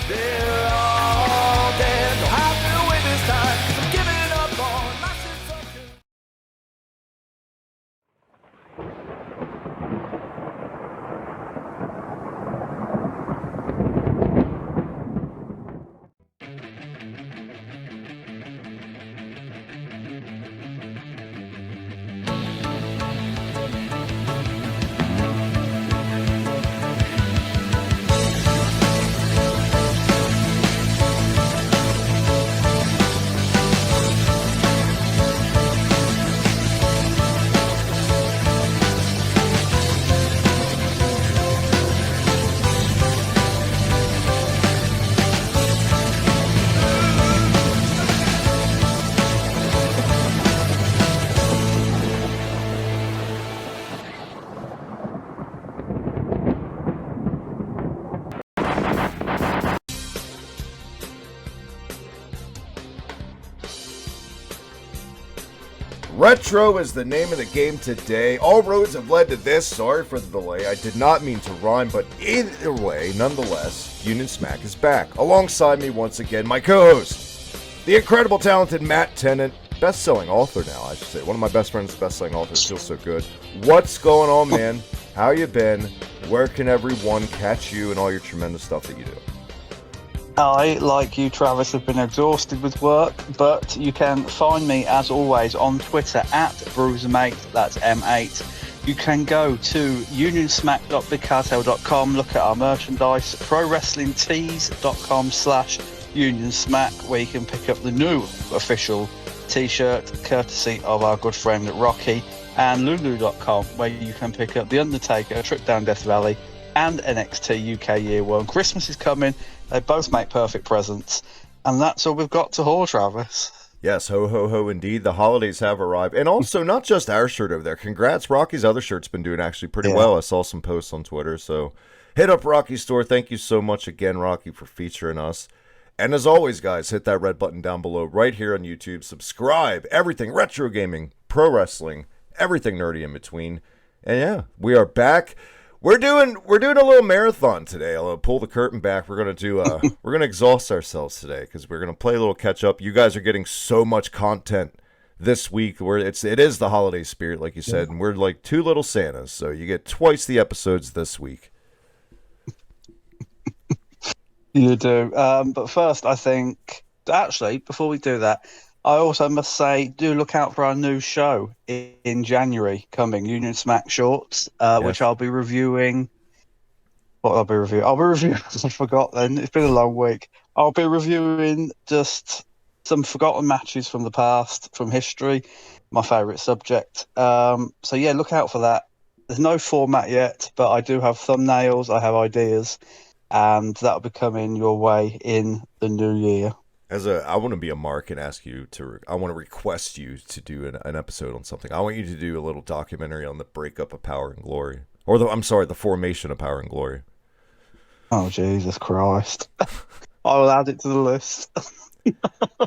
They're all dead. Don't have to wait this time, 'cause I'm giving up on my sense of control. Retro is the name of the game today. All roads have led to this. Sorry for the delay. I did not mean to rhyme, but either way, nonetheless, Union Smack is back. Alongside me once again, my co-host, the incredible, talented Matt Tennant, best-selling author now, I should say. One of my best friends, best-selling author. It feels so good. What's going on, man? How you been? Where can everyone catch you and all your tremendous stuff that you do? I, like you, Travis, have been exhausted with work, but you can find me, as always, on Twitter at BruiserMate, that's M8. You can go to unionsmack.bigcartel.com, look at our merchandise, prowrestlingtees.com/unionsmack, where you can pick up the new official t-shirt, courtesy of our good friend Rocky, and lulu.com, where you can pick up The Undertaker, Trip Down Death Valley, and NXT UK Year One. Christmas is coming. They both make perfect presents. And that's all we've got to haul, Travis. Yes, ho, ho, ho, indeed. The holidays have arrived. And also, not just our shirt over there. Congrats. Rocky's other shirt's been doing actually pretty well. I saw some posts on Twitter. So hit up Rocky's store. Thank you so much again, Rocky, for featuring us. And as always, guys, hit that red button down below right here on YouTube. Subscribe. Everything retro gaming, pro wrestling, everything nerdy in between. And yeah, we are back. We're doing a little marathon today. I'll pull the curtain back. We're gonna exhaust ourselves today because we're gonna play a little catch up. You guys are getting so much content this week. It is the holiday spirit, like you said, and we're like two little Santas. So you get twice the episodes this week. You do. But first, I think, actually, before we do that, I also must say, do look out for our new show in January coming, Union Smack Shorts, which I'll be reviewing. I'll be reviewing. I forgot then. It's been a long week. I'll be reviewing just some forgotten matches from the past, from history, my favourite subject. So yeah, look out for that. There's no format yet, but I do have thumbnails, I have ideas, and that'll be coming your way in the new year. I want to be a mark and ask you I want to request you to do an episode on something. I want you to do a little documentary on the breakup of Power and Glory. Or the formation of Power and Glory. Oh, Jesus Christ. I will add it to the list.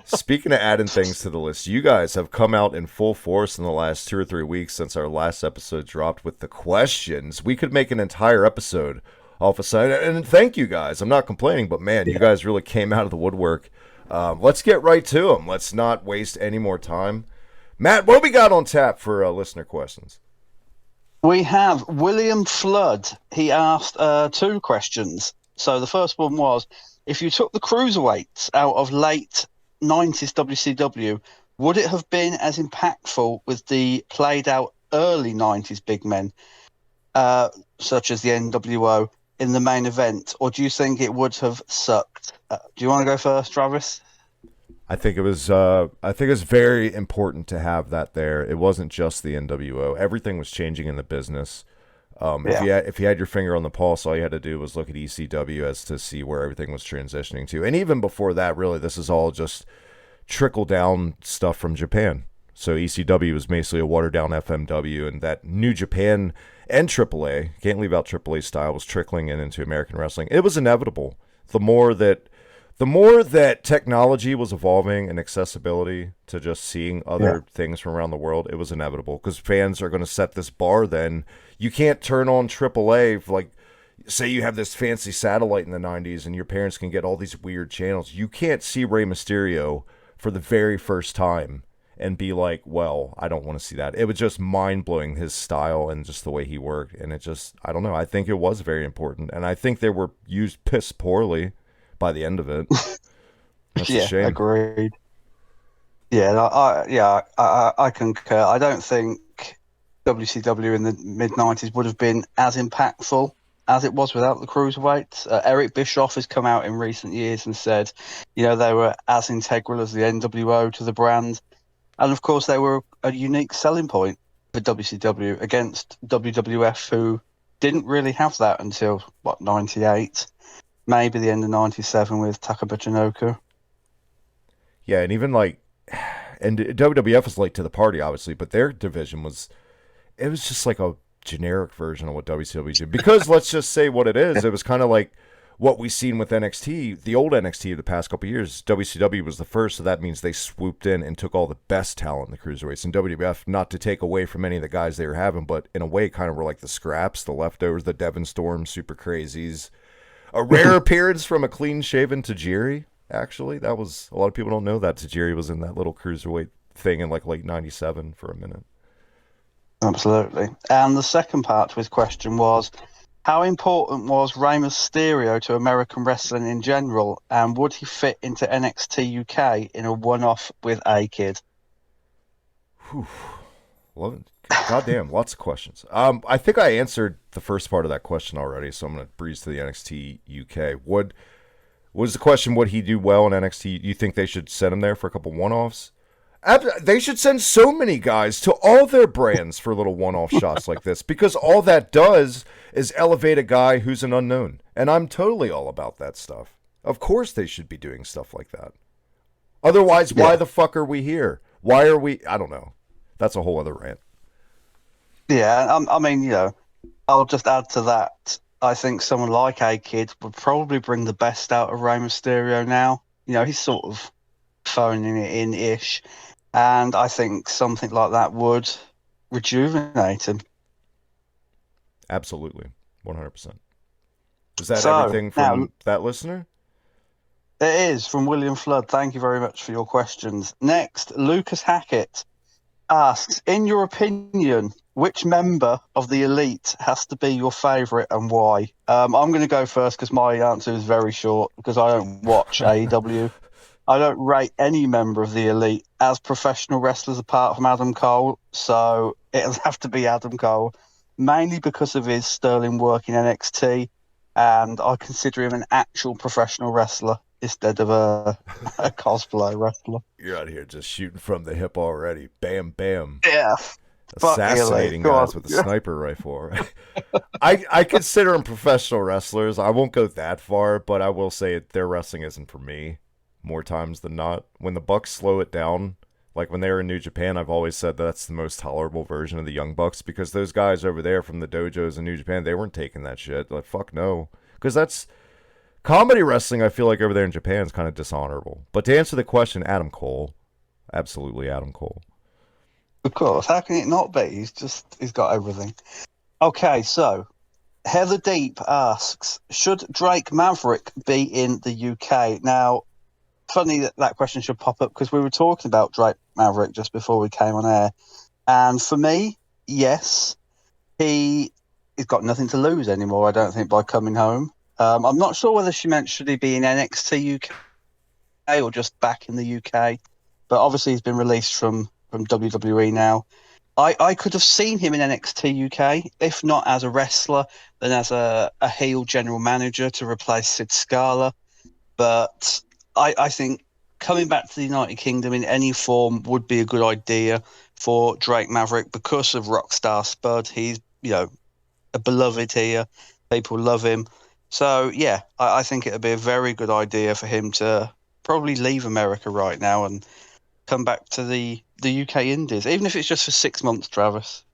Speaking of adding things to the list, you guys have come out in full force in the last 2 or 3 weeks since our last episode dropped with the questions. We could make an entire episode off a side. And thank you guys. I'm not complaining, but man, you guys really came out of the woodwork. Let's get right to them. Let's not waste any more time. Matt, what do we got on tap for listener questions? We have William Flood. He asked 2 questions. So the first one was, if you took the cruiserweights out of late 90s WCW, would it have been as impactful with the played out early 90s big men, such as the NWO, in the main event, or do you think it would have sucked? Do you want to go first, Travis? I think it was very important to have that there. It wasn't just the NWO. Everything was changing in the business. If you had your finger on the pulse, all you had to do was look at ECW as to see where everything was transitioning to. And even before that, really, this is all just trickle down stuff from Japan. So ECW was basically a watered down FMW, and that New Japan and AAA, can't leave out AAA style, was trickling into American wrestling. It was inevitable. The more that technology was evolving and accessibility to just seeing other things from around the world, it was inevitable because fans are going to set this bar then. You can't turn on AAA. say you have this fancy satellite in the 90s and your parents can get all these weird channels. You can't see Rey Mysterio for the very first time and be like, well, I don't want to see that. It was just mind-blowing, his style and just the way he worked. And it just, I don't know. I think it was very important. And I think they were used piss poorly by the end of it. That's a shame. Agreed. Yeah, I concur. I don't think WCW in the mid-90s would have been as impactful as it was without the cruiserweights. Eric Bischoff has come out in recent years and said, they were as integral as the NWO to the brand. And of course, they were a unique selling point for WCW against WWF, who didn't really have that until, 98? Maybe the end of 97 with Takabachinoku. Yeah, and even and WWF was late to the party, obviously, but their division was just like a generic version of what WCW did. Because let's just say what it is. It was kind of like what we've seen with NXT, the old NXT of the past couple of years. WCW was the first, so that means they swooped in and took all the best talent in the cruiserweights. And WWF, not to take away from any of the guys they were having, but in a way kind of were like the scraps, the leftovers, the Devon Storm, Super Crazies. A rare appearance from a clean-shaven Tajiri, actually. That was, a lot of people don't know that Tajiri was in that little cruiserweight thing in late 97 for a minute. Absolutely. And the second part to his question was, how important was Rey Mysterio to American wrestling in general, and would he fit into NXT UK in a one-off with A-Kid? Goddamn, lots of questions. I think I answered the first part of that question already, so I'm going to breeze to the NXT UK. Was the question, would he do well in NXT? You think they should send him there for a couple one-offs? They should send so many guys to all their brands for little one-off shots like this, because all that does is elevate a guy who's an unknown. And I'm totally all about that stuff. Of course they should be doing stuff like that. Otherwise, why the fuck are we here? Why are we... I don't know. That's a whole other rant. Yeah, I mean, I'll just add to that. I think someone like A-Kid would probably bring the best out of Rey Mysterio now. He's sort of phoning it in-ish. And I think something like that would rejuvenate him. Absolutely. 100%. Is that everything from that listener? It is, from William Flood. Thank you very much for your questions. Next, Lucas Hackett asks, in your opinion, which member of the Elite has to be your favourite and why? I'm going to go first because my answer is very short, because I don't watch AEW. I don't rate any member of the Elite as professional wrestlers apart from Adam Cole, so it'll have to be Adam Cole, mainly because of his sterling work in NXT, and I consider him an actual professional wrestler instead of a cosplay wrestler. You're out here just shooting from the hip already. Bam, bam. Yeah. Assassinating guys with a sniper rifle. Right? I consider them professional wrestlers. I won't go that far, but I will say their wrestling isn't for me more times than not. When the Bucks slow it down, like when they were in New Japan, I've always said that's the most tolerable version of the Young Bucks, because those guys over there from the dojos in New Japan, they weren't taking that shit. Like, fuck no. Because that's comedy wrestling, I feel like over there in Japan is kind of dishonorable. But to answer the question, Adam Cole. Absolutely Adam Cole. Of course. How can it not be? He's got everything. Okay, so Heather Deep asks, should Drake Maverick be in the UK? Now, funny that question should pop up, because we were talking about Drake Maverick just before we came on air. And for me, yes, he's got nothing to lose anymore, I don't think, by coming home. I'm not sure whether she meant should he be in NXT UK or just back in the UK. But obviously he's been released from WWE now. I could have seen him in NXT UK, if not as a wrestler, then as a heel general manager to replace Sid Scala. But I think coming back to the United Kingdom in any form would be a good idea for Drake Maverick because of Rockstar Spud. He's, a beloved here. People love him. So, yeah, I think it would be a very good idea for him to probably leave America right now and come back to the UK Indies, even if it's just for 6 months, Travis.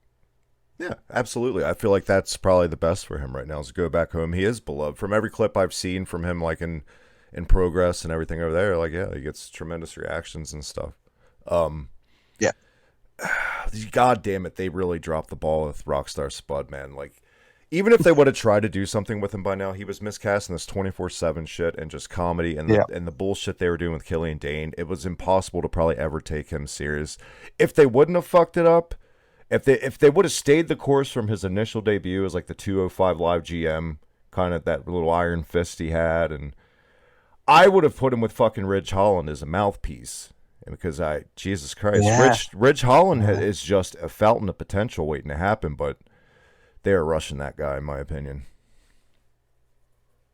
Yeah, absolutely. I feel like that's probably the best for him right now, is to go back home. He is beloved. From every clip I've seen from him, like in Progress and everything over there, like, yeah, he gets tremendous reactions and stuff. God damn it, they really dropped the ball with Rockstar Spud, man. Like, even if they would have tried to do something with him by now, he was miscast in this 24/7 shit and just comedy and the bullshit they were doing with Killian Dane. It was impossible to probably ever take him serious. If they wouldn't have fucked it up, if they would have stayed the course from his initial debut as like the 205 Live GM, kind of that little iron fist he had, and I would have put him with fucking Ridge Holland as a mouthpiece. Because Jesus Christ, Ridge Holland is just a fountain of potential waiting to happen, but they are rushing that guy, in my opinion.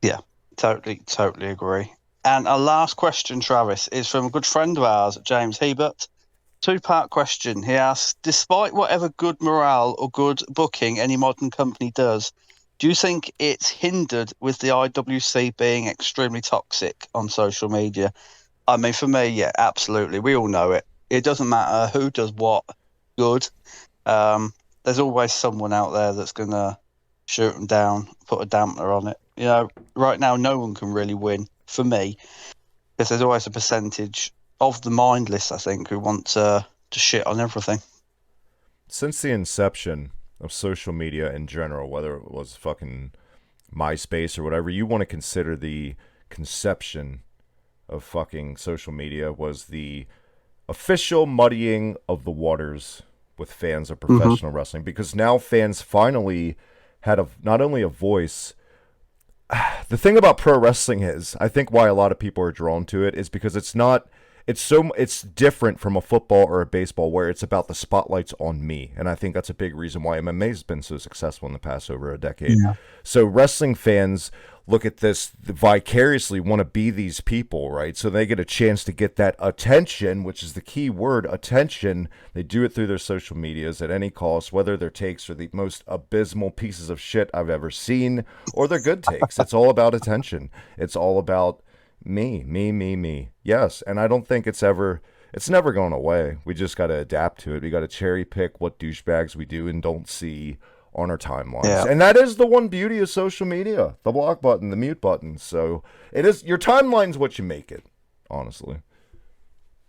Yeah, totally agree. And our last question, Travis, is from a good friend of ours, James Hebert. Two-part question. He asks, despite whatever good morale or good booking any modern company does, do you think it's hindered with the IWC being extremely toxic on social media? I mean, for me, yeah, absolutely. We all know it. It doesn't matter who does what good. There's always someone out there that's going to shoot them down, put a dampener on it. You know, right now, no one can really win, for me, because there's always a percentage of the mindless, I think, who want to shit on everything. Since the inception of social media in general, whether it was fucking MySpace or whatever, you want to consider the conception of fucking social media was the official muddying of the waters with fans of professional wrestling, because now fans finally had not only a voice. The thing about pro wrestling is, I think why a lot of people are drawn to it is because it's different from a football or a baseball where it's about the spotlights on me. And I think that's a big reason why MMA has been so successful in the past over a decade. Yeah. So wrestling fans look at this vicariously, want to be these people, right? So they get a chance to get that attention, which is the key word, attention. They do it through their social medias at any cost, whether their takes are the most abysmal pieces of shit I've ever seen or their good takes. It's all about attention. It's all about me. Yes, and I don't think it's never going away. We just got to adapt to it. We got to cherry pick what douchebags we do and don't see on our timelines. Yeah. And that is the one beauty of social media, the block button, the mute button. So it is, your timeline's what you make it, honestly.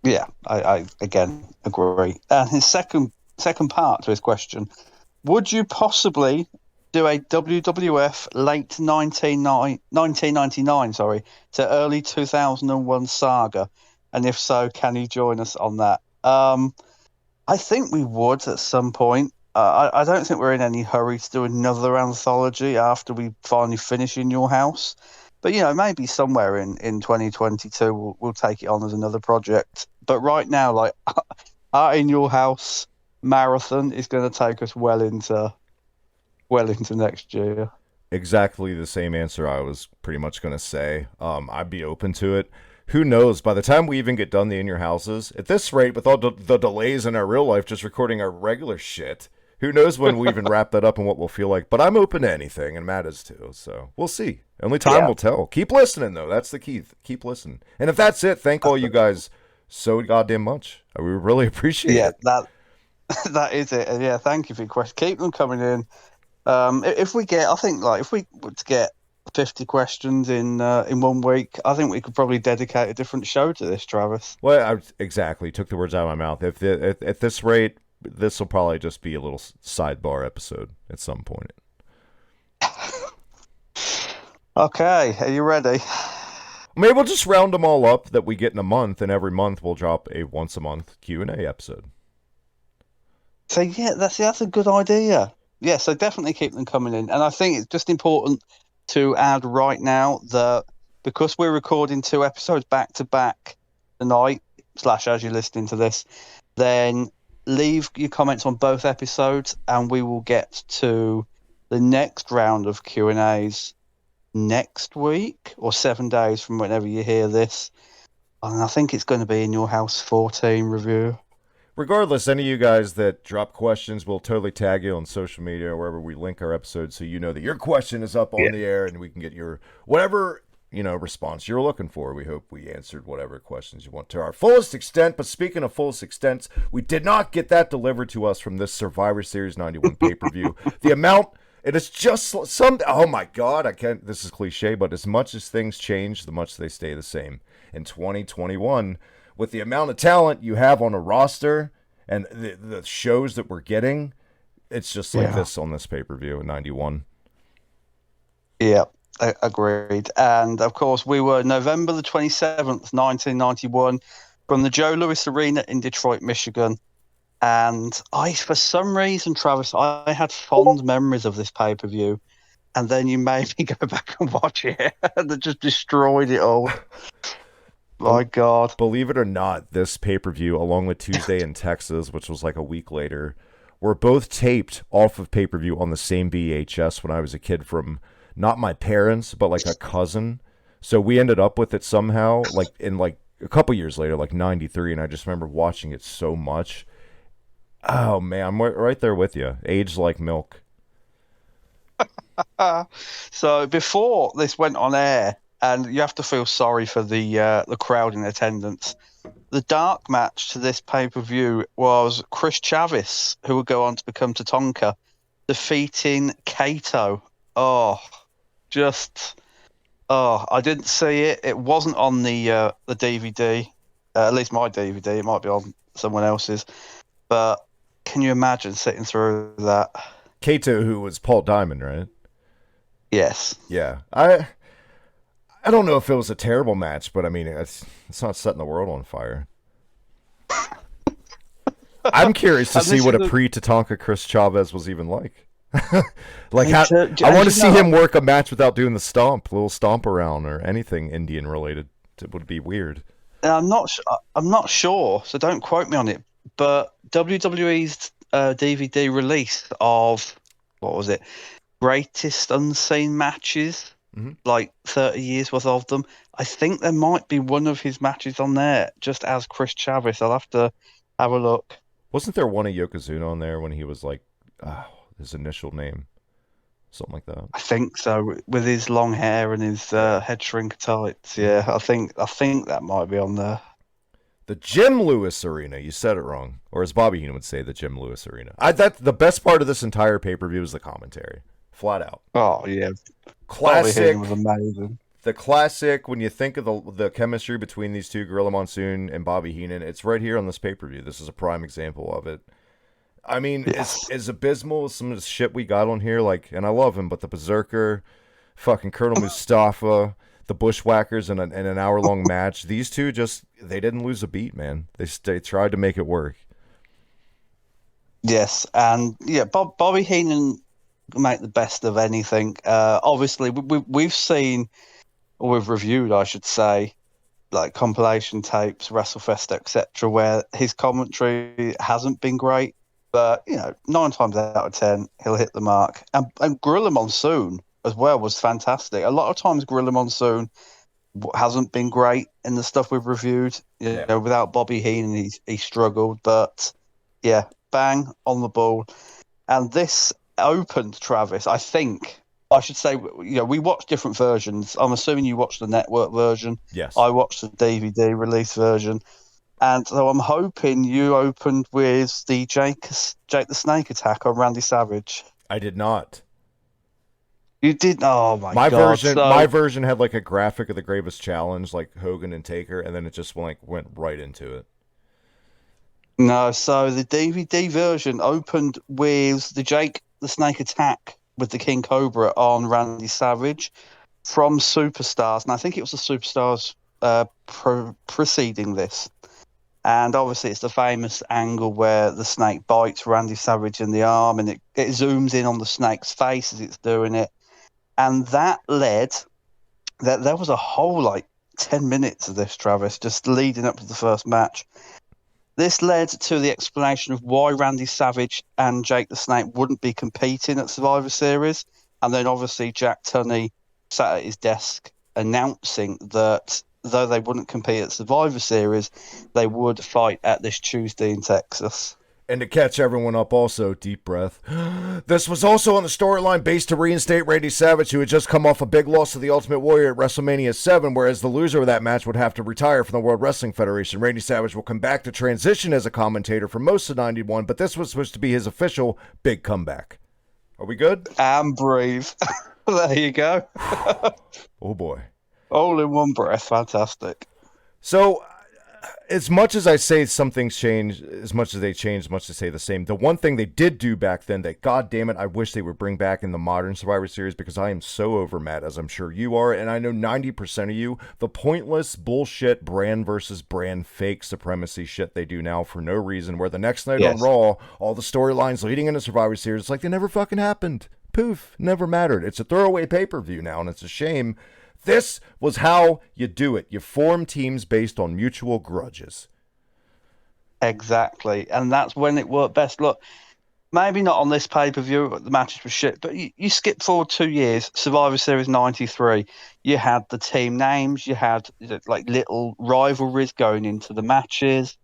Yeah, I again agree. And his second part to his question, would you possibly do a WWF late 1999 to early 2001 saga? And if so, can you join us on that? I think we would at some point. I don't think we're in any hurry to do another anthology after we finally finish In Your House. But, you know, maybe somewhere in 2022 we'll take it on as another project. But right now, like, our In Your House marathon is going to take us well into next year. Exactly the same answer I was pretty much going to say. I'd be open to it. Who knows? By the time we even get done the In Your Houses, at this rate, with all the delays in our real life, just recording our regular shit, who knows when we even wrap that up and what we'll feel like. But I'm open to anything, and Matt is too. So we'll see. Only time will tell. Keep listening, though. That's the key. Keep listening. And if that's it, thank all you guys so goddamn much. We really appreciate it. Yeah, that is it. And yeah, thank you for your question. Keep them coming in. If we were to get 50 questions in 1 week, I think we could probably dedicate a different show to this, Travis. Well, exactly. Took the words out of my mouth. At this rate, this will probably just be a little sidebar episode at some point. Okay, are you ready? Maybe we'll just round them all up that we get in a month, and every month we'll drop a once-a-month Q&A episode. So, yeah, that's a good idea. Yeah, so definitely keep them coming in. And I think it's just important to add right now that because we're recording 2 episodes back-to-back tonight, / as you're listening to this, then leave your comments on both episodes and we will get to the next round of Q&As next week or 7 days from whenever you hear this. And I think it's going to be In Your House 14 review. Regardless, any of you guys that drop questions, we'll totally tag you on social media or wherever we link our episodes so you know that your question is up on the air and we can get your whatever, response you're looking for. We hope we answered whatever questions you want to our fullest extent. But speaking of fullest extent, we did not get that delivered to us from this Survivor Series 91 pay-per-view. The amount, it is just oh my God, this is cliche, but as much as things change, the much they stay the same. In 2021, with the amount of talent you have on a roster and the shows that we're getting, it's just like this on this pay-per-view in 91. Yeah, agreed. And of course, we were November the 27th, 1991, from the Joe Louis Arena in Detroit, Michigan. And for some reason, Travis, I had fond memories of this pay-per-view. And then you made me go back and watch it. And it just destroyed it all. My God. Believe it or not, this pay per view, along with Tuesday in Texas, which was like a week later, were both taped off of pay per view on the same VHS when I was a kid from not my parents, but like a cousin. So we ended up with it somehow, like in like a couple years later, like '93, and I just remember watching it so much. Oh man, I'm right there with you. Aged like milk. So before this went on air, and you have to feel sorry for the crowd in attendance. The dark match to this pay-per-view was Chris Chavis, who would go on to become Tatanka, defeating Kato. Just I didn't see it. It wasn't on the DVD, at least my DVD. It might be on someone else's. But can you imagine sitting through that? Kato, who was Paul Diamond, right? Yes. Yeah. I don't know if it was a terrible match, but I mean, it's not setting the world on fire. I'm curious to see what a pre-Tatanka Chris Chavez was even like. Like, I want to see him work a match without doing the stomp, little stomp around or anything Indian related. It would be weird. I'm not sure, so don't quote me on it. But WWE's DVD release of what was it? Greatest Unseen Matches, like 30 years worth of them. I think there might be one of his matches on there, just as Chris Chavis. I'll have to have a look. Wasn't there one of Yokozuna on there when he was like, his initial name? Something like that. I think so, with his long hair and his head shrink tights. Yeah, I think that might be on there. The Jim Lewis Arena. You said it wrong. Or as Bobby Heenan would say, the Jim Lewis Arena. The best part of this entire pay-per-view is the commentary. Flat out. Oh, yeah. Classic. Was amazing. The classic, when you think of the chemistry between these two, Gorilla Monsoon and Bobby Heenan, it's right here on this pay-per-view. This is a prime example of it. I mean, yes. It's abysmal with some of the shit we got on here, like, and I love him, but the Berserker, fucking Colonel Mustafa, the Bushwhackers in an hour-long match, these two they didn't lose a beat, man. They tried to make it work. Yes, and yeah, Bobby Heenan make the best of anything. Obviously, we've seen, or we've reviewed, I should say, like compilation tapes, WrestleFest, etc., where his commentary hasn't been great. But, 9 times out of 10, he'll hit the mark. And Gorilla Monsoon as well was fantastic. A lot of times Gorilla Monsoon hasn't been great in the stuff we've reviewed. Without Bobby Heenan, he struggled. But, yeah, bang on the ball. And this opened, Travis, I think, I should say, we watched different versions. I'm assuming you watched the network version. Yes. I watched the DVD release version. And so I'm hoping you opened with the Jake the Snake attack on Randy Savage. I did not. You did? Oh my God! My version had like a graphic of the Gravest Challenge, like Hogan and Taker, and then it just went right into it. No, so the DVD version opened with the Jake the Snake attack with the King Cobra on Randy Savage from Superstars, and I think it was the Superstars preceding this. And obviously, it's the famous angle where the snake bites Randy Savage in the arm, and it zooms in on the snake's face as it's doing it. And that led that there was a whole 10 minutes of this, Travis, just leading up to the first match. This led to the explanation of why Randy Savage and Jake the Snake wouldn't be competing at Survivor Series. And then obviously Jack Tunney sat at his desk announcing that though they wouldn't compete at Survivor Series, they would fight at this Tuesday in Texas. And to catch everyone up also, deep breath, this was also on the storyline based to reinstate Randy Savage, who had just come off a big loss to the Ultimate Warrior at WrestleMania 7, whereas the loser of that match would have to retire from the World Wrestling Federation. Randy Savage will come back to transition as a commentator for most of 91, but this was supposed to be his official big comeback. Are we good? And breathe. There you go. Oh boy. All in one breath. Fantastic. So, as much as I say some things change, as much as they change, as much as they say the same. The one thing they did do back then that, God damn it, I wish they would bring back in the modern Survivor Series, because I am so over Matt, as I'm sure you are, and I know 90% of you, the pointless bullshit brand versus brand fake supremacy shit they do now for no reason, where the next night on Yes. Raw, all the storylines leading into Survivor Series, it's like they never fucking happened. Poof, never mattered. It's a throwaway pay-per-view now, and it's a shame. This was how you do it. You form teams based on mutual grudges. Exactly. And that's when it worked best. Look, maybe not on this pay-per-view, the matches were shit, but you skip forward 2 years, Survivor Series 93, you had the team names, you had like little rivalries going into the matches,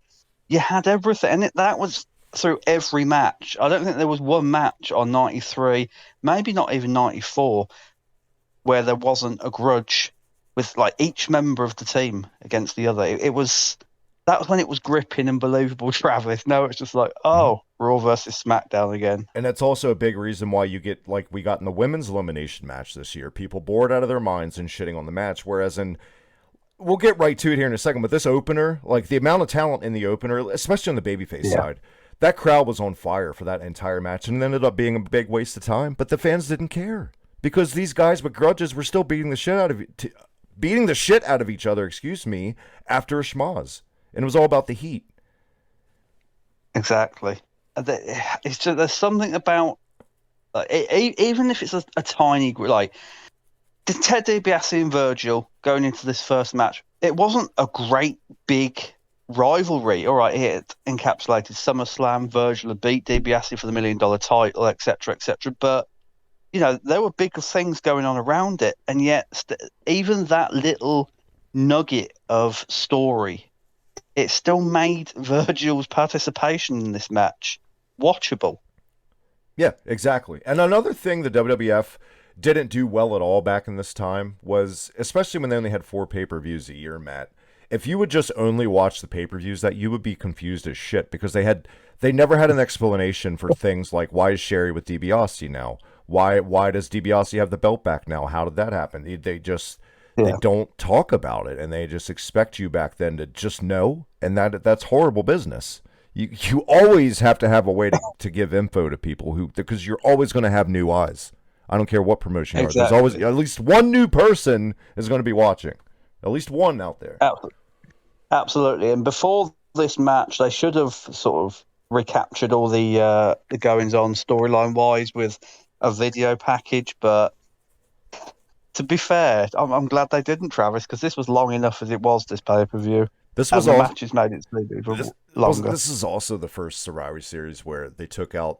you had everything. And that was through every match. I don't think there was one match on 93, maybe not even 94, where there wasn't a grudge with like each member of the team against the other. That was when it was gripping and believable, Travis. Now it's just like, oh, Raw versus SmackDown again. And that's also a big reason why you get, like we got in the women's elimination match this year, people bored out of their minds and shitting on the match. Whereas we'll get right to it here in a second, but this opener, like the amount of talent in the opener, especially on the babyface side, that crowd was on fire for that entire match, and it ended up being a big waste of time. But the fans didn't care, because these guys with grudges were still beating the shit out of each other, after a schmoz. And it was all about the heat. Exactly. It's just, there's something about, even if it's a tiny, like, Ted DiBiase and Virgil going into this first match, it wasn't a great big rivalry. All right, it encapsulated SummerSlam, Virgil had beat DiBiase for the $1 million title, etc., etc. But, there were bigger things going on around it. And yet, even that little nugget of story, it still made Virgil's participation in this match watchable. Yeah, exactly. And another thing the WWF didn't do well at all back in this time was, especially when they only had 4 pay-per-views a year, Matt, if you would just only watch the pay-per-views, that you would be confused as shit, because they never had an explanation for things like, why is Sherry with DiBiase now? Why does DiBiase have the belt back now? How did that happen? They don't talk about it, and they just expect you back then to just know, and that's horrible business. You always have to have a way to give info to people because you're always going to have new eyes. I don't care what promotion you are. There's always at least one new person is going to be watching. At least one out there. Absolutely. And before this match, they should have sort of recaptured all the goings on storyline wise with a video package, but to be fair, I'm glad they didn't, Travis, because this was long enough as it was, this pay-per-view. This was the matches made it longer. This is also the first Survivor Series where they took out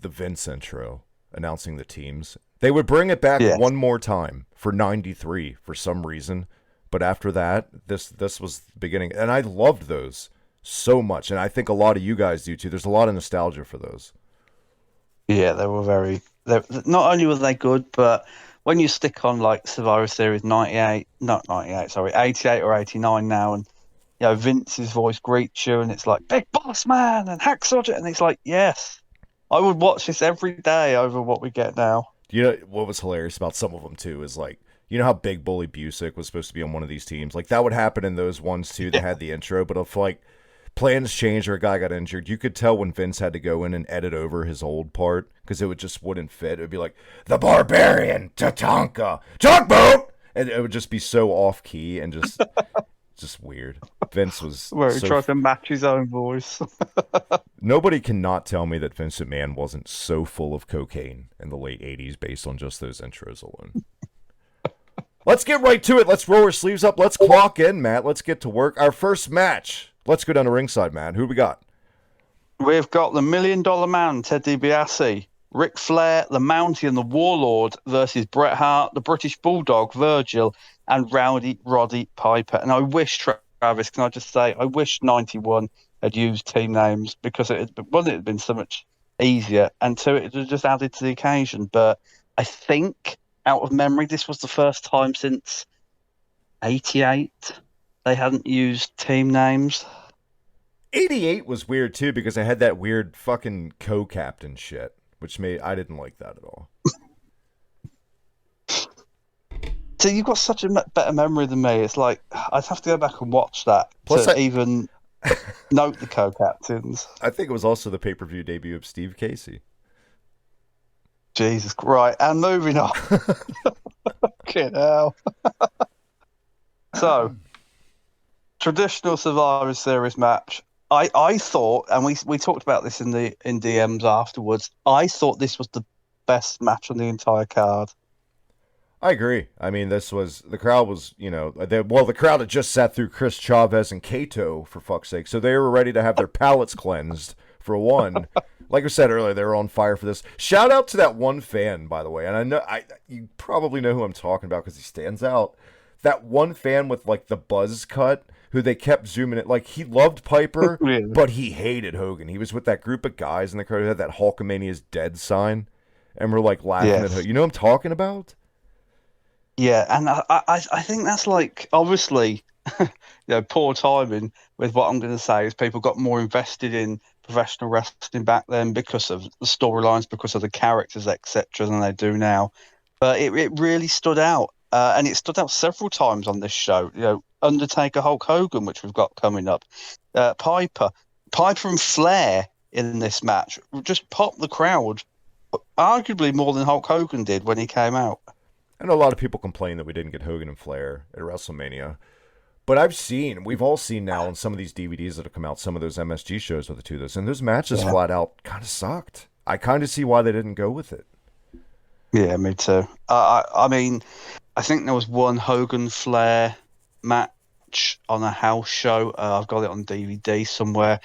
the Vince intro announcing the teams. They would bring it back one more time for 93 for some reason, but after that, this was the beginning, and I loved those so much, and I think a lot of you guys do too. There's a lot of nostalgia for those. Yeah, they were not only were they good, but when you stick on like Survivor Series 88 or 89 now, and Vince's voice greets you, and it's like Big Boss Man and Hacksaw, and it's like, yes, I would watch this every day over what we get now. What was hilarious about some of them too is, like, how Big Bully Busick was supposed to be on one of these teams. Like, that would happen in those ones too. They had the intro, but if like plans changed or a guy got injured, you could tell when Vince had to go in and edit over his old part because it just wouldn't fit. It would be like, the Barbarian, Tatanka, Tugboat! And it would just be so off key and just weird. Vince was where he tried to match his own voice. Nobody cannot tell me that Vince McMahon wasn't so full of cocaine in the late 80s based on just those intros alone. Let's get right to it. Let's roll our sleeves up. Let's clock in, Matt. Let's get to work. Our first match. Let's go down to ringside, Matt. Who we got? We've got the $1 Million Man, Ted DiBiase, Ric Flair, the Mountie and the Warlord versus Bret Hart, the British Bulldog, Virgil, and Rowdy Roddy Piper. And I wish, Travis, can I just say, I wish 91 had used team names, because it had been so much easier, and two, it had just added to the occasion. But I think, out of memory, this was the first time since 88 they hadn't used team names. 88 was weird too, because I had that weird fucking co-captain shit, which I didn't like that at all. So you've got such a better memory than me. It's like I'd have to go back and watch that Plus, to even note the co-captains. I think it was also the pay-per-view debut of Steve Casey. Jesus, right. And moving on. Fucking hell. So, traditional Survivor Series match. I thought, and we talked about this in DMs afterwards. I thought this was the best match on the entire card. I agree. I mean, the crowd was, the crowd had just sat through Chris Chavez and Kato, for fuck's sake, so they were ready to have their palates cleansed, for one. Like I said earlier, they were on fire for this. Shout out to that one fan, by the way, and I know you probably know who I'm talking about because he stands out. That one fan with, like, the buzz cut, who they kept zooming in. Like, he loved Piper, Really? but he hated Hogan. He was with that group of guys in the crowd who had that Hulkamania's dead sign, and we're, like, laughing at Hogan. You know what I'm talking about? Yeah, and I think that's like obviously, poor timing with what I'm going to say is people got more invested in professional wrestling back then because of the storylines, because of the characters, etc., than they do now. But it really stood out, and it stood out several times on this show. Undertaker, Hulk Hogan, which we've got coming up, Piper and Flair in this match just popped the crowd, arguably more than Hulk Hogan did when he came out. I know a lot of people complain that we didn't get Hogan and Flair at WrestleMania, but we've all seen now on some of these DVDs that have come out, some of those MSG shows with the two of those, and those matches flat out kind of sucked. I kind of see why they didn't go with it. Yeah, me too. I mean, I think there was one Hogan Flair match on a house show. I've got it on DVD somewhere,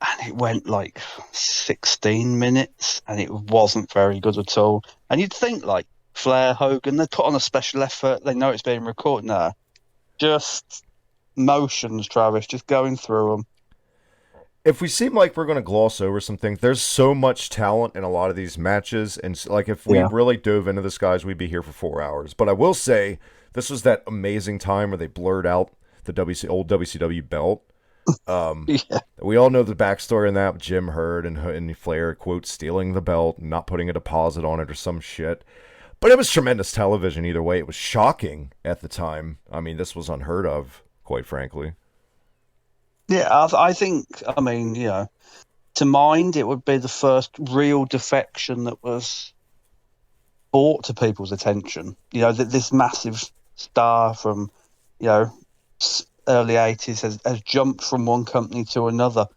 and it went like 16 minutes, and it wasn't very good at all. And you'd think like Flair, Hogan, they put on a special effort. They know it's being recorded now. Just motions, Travis, just going through them. If we seem like we're going to gloss over some things, there's so much talent in a lot of these matches. And like if we really dove into this, guys, we'd be here for 4 hours. But I will say, this was that amazing time where they blurred out the old WCW belt. We all know the backstory in that, Jim Herd and Flair, quote, stealing the belt, not putting a deposit on it or some shit. But it was tremendous television either way. It was shocking at the time. I mean, this was unheard of, quite frankly. Yeah, I think, to mind, it would be the first real defection that was brought to people's attention. This massive star from, early 80s has jumped from one company to another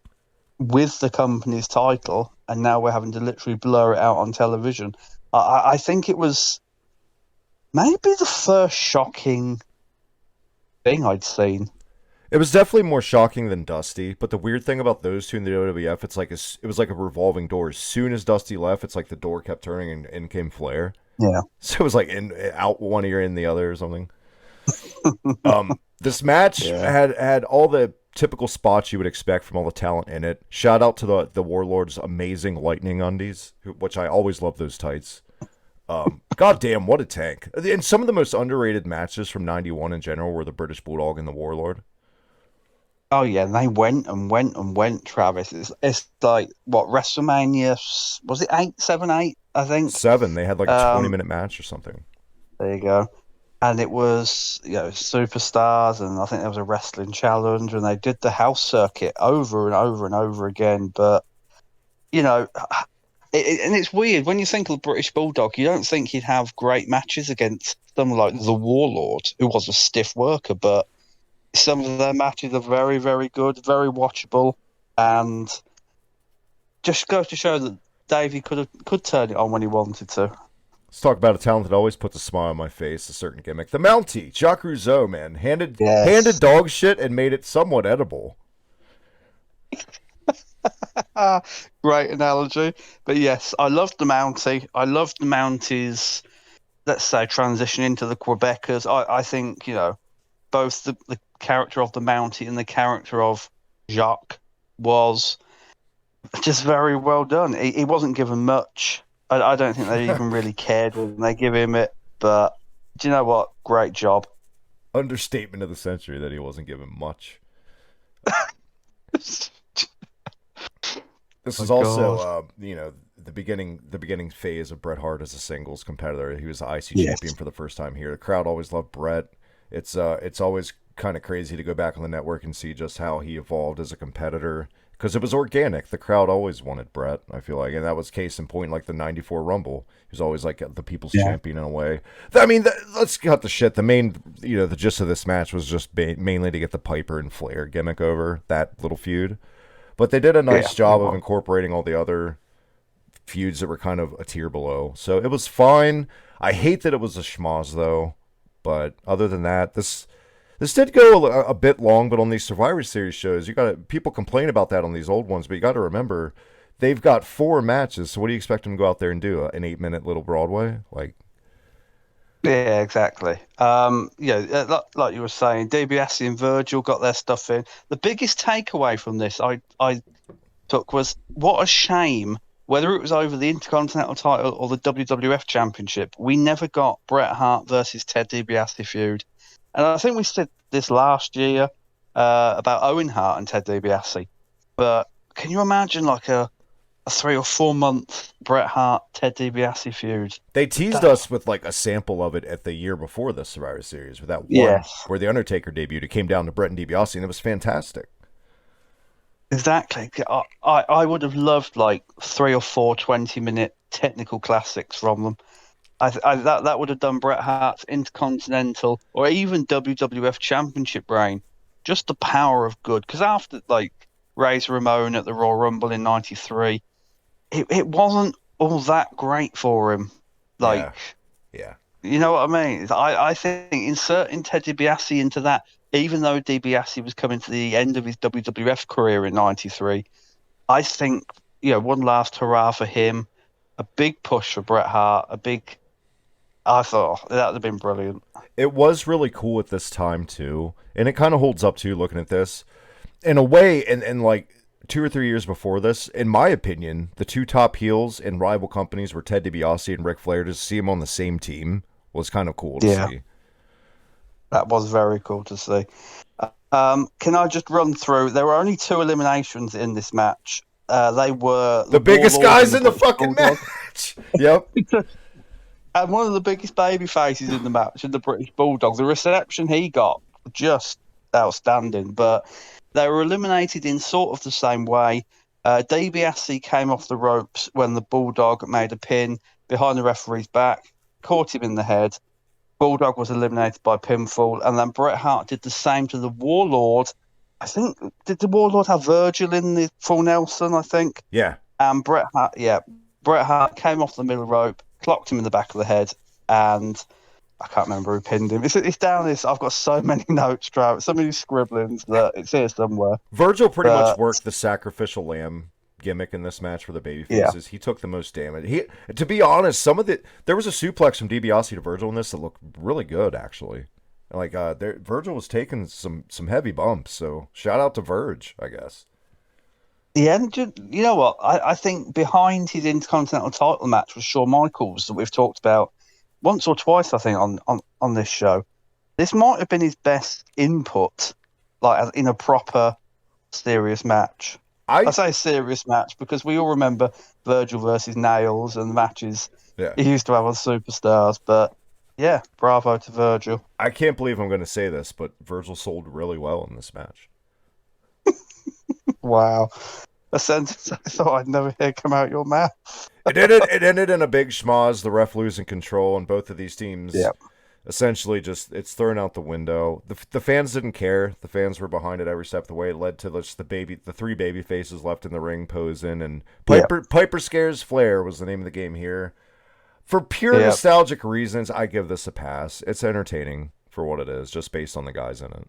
with the company's title, and now we're having to literally blur it out on television. I think it was maybe the first shocking thing I'd seen. It was definitely more shocking than Dusty, but the weird thing about those two in the WWF, it was like a revolving door. As soon as Dusty left, it's like the door kept turning and in came Flair. Yeah. So it was like out one ear, in the other or something. This match had all the typical spots you would expect from all the talent in it. Shout out to the Warlord's amazing lightning undies, which I always love those tights. God damn, what a tank. And some of the most underrated matches from 91 in general were the British Bulldog and the Warlord. Oh, yeah, and they went and went and went, Travis. It's like, what, WrestleMania, was it 8, 7, 8, I think? 7, they had like a 20-minute match or something. There you go. And it was, superstars, and I think there was a wrestling challenge, and they did the house circuit over and over and over again. But, and it's weird. When you think of the British Bulldog, you don't think he'd have great matches against someone like the Warlord, who was a stiff worker. But some of their matches are very, very good, very watchable, and just goes to show that Davey could turn it on when he wanted to. Let's talk about a talent that always puts a smile on my face, a certain gimmick. The Mountie, Jacques Rougeau, man. Handed dog shit and made it somewhat edible. Great analogy. But yes, I loved the Mountie. I loved the Mountie's, let's say, transition into the Quebecers. I think, both the character of the Mountie and the character of Jacques was just very well done. He wasn't given much. I don't think they even really cared when they give him it. But do you know what? Great job. Understatement of the century that he wasn't given much. This My is also, God. the beginning phase of Bret Hart as a singles competitor. He was the IC Yes. champion for the first time here. The crowd always loved Bret. It's always kind of crazy to go back on the network and see just how he evolved as a competitor because it was organic. The crowd always wanted Bret, I feel like, and that was case in point, like the '94 Rumble. He was always like the people's Yeah. champion in a way. I mean, let's cut the shit. The main, the gist of this match was just mainly to get the Piper and Flair gimmick over, that little feud. But they did a nice job of incorporating all the other feuds that were kind of a tier below. So it was fine. I hate that it was a schmoz though. But other than that, this did go a bit long. But on these Survivor Series shows, people complain about that on these old ones. But you got to remember, they've got 4 matches. So what do you expect them to go out there and do? An 8-minute little Broadway? Like, Yeah, exactly. Like you were saying, DiBiase and Virgil got their stuff in. The biggest takeaway from this I took was what a shame, whether it was over the Intercontinental title or the WWF Championship, we never got Bret Hart versus Ted DiBiase feud. And I think we said this last year about Owen Hart and Ted DiBiase. But can you imagine like a 3 or 4 month Bret Hart Ted DiBiase feud? they teased us with like a sample of it at the year before the Survivor Series with that one Yes. where the Undertaker debuted. It came down to Bret and DiBiase, and it was fantastic. Exactly. I would have loved like 3 or 4 20-minute technical classics from them. That would have done Bret Hart's Intercontinental or even WWF Championship reign. Just the power of good. Because after like Razor Ramon at the Royal Rumble in '93, it wasn't all that great for him. Like, Yeah. you know what I mean? I think inserting Ted DiBiase into that, even though DiBiase was coming to the end of his WWF career in '93, I think, one last hurrah for him, a big push for Bret Hart, I thought that would have been brilliant. It was really cool at this time too, and it kind of holds up too. Looking at this, in a way, and like 2 or 3 years before this, in my opinion, the 2 top heels in rival companies were Ted DiBiase and Ric Flair. To see them on the same team was kind of cool to Yeah. see. That was very cool to see. Can I just run through? There were only 2 eliminations in this match. They were The biggest Warlord guys and in the British fucking Bulldog. match. Yep. And one of the biggest baby faces in the match, and the British Bulldog. The reception he got, just outstanding. But they were eliminated in sort of the same way. DiBiase came off the ropes when the Bulldog made a pin behind the referee's back, caught him in the head. Bulldog was eliminated by pinfall, and then Bret Hart did the same to the Warlord. I think, did the Warlord have Virgil in the full Nelson, I think? Yeah. And Bret Hart came off the middle rope, clocked him in the back of the head, and I can't remember who pinned him. It's down this. I've got so many notes, Trav, so many scribblings that it's here somewhere. Virgil pretty much worked the sacrificial lamb gimmick in this match for the baby faces. He took the most damage. To be honest, there was a suplex from DiBiase to Virgil in this that looked really good, actually. Like Virgil was taking some heavy bumps, so shout out to Virg, I guess. Yeah, and you know what? I think behind his Intercontinental title match was Shawn Michaels that we've talked about once or twice, I think, on this show. This might have been his best input, like in a proper serious match. I say serious match because we all remember Virgil versus Nails and the matches he used to have on Superstars. But yeah, bravo to Virgil. I can't believe I'm going to say this, but Virgil sold really well in this match. Wow. A sentence I thought I'd never hear come out your mouth. It ended in a big schmoz, the ref losing control, and both of these teams essentially it's thrown out the window. The fans didn't care. The fans were behind it every step of the way. It led to just the 3 baby faces left in the ring posing, and Piper Scares Flair was the name of the game here. For pure nostalgic reasons, I give this a pass. It's entertaining for what it is, just based on the guys in it.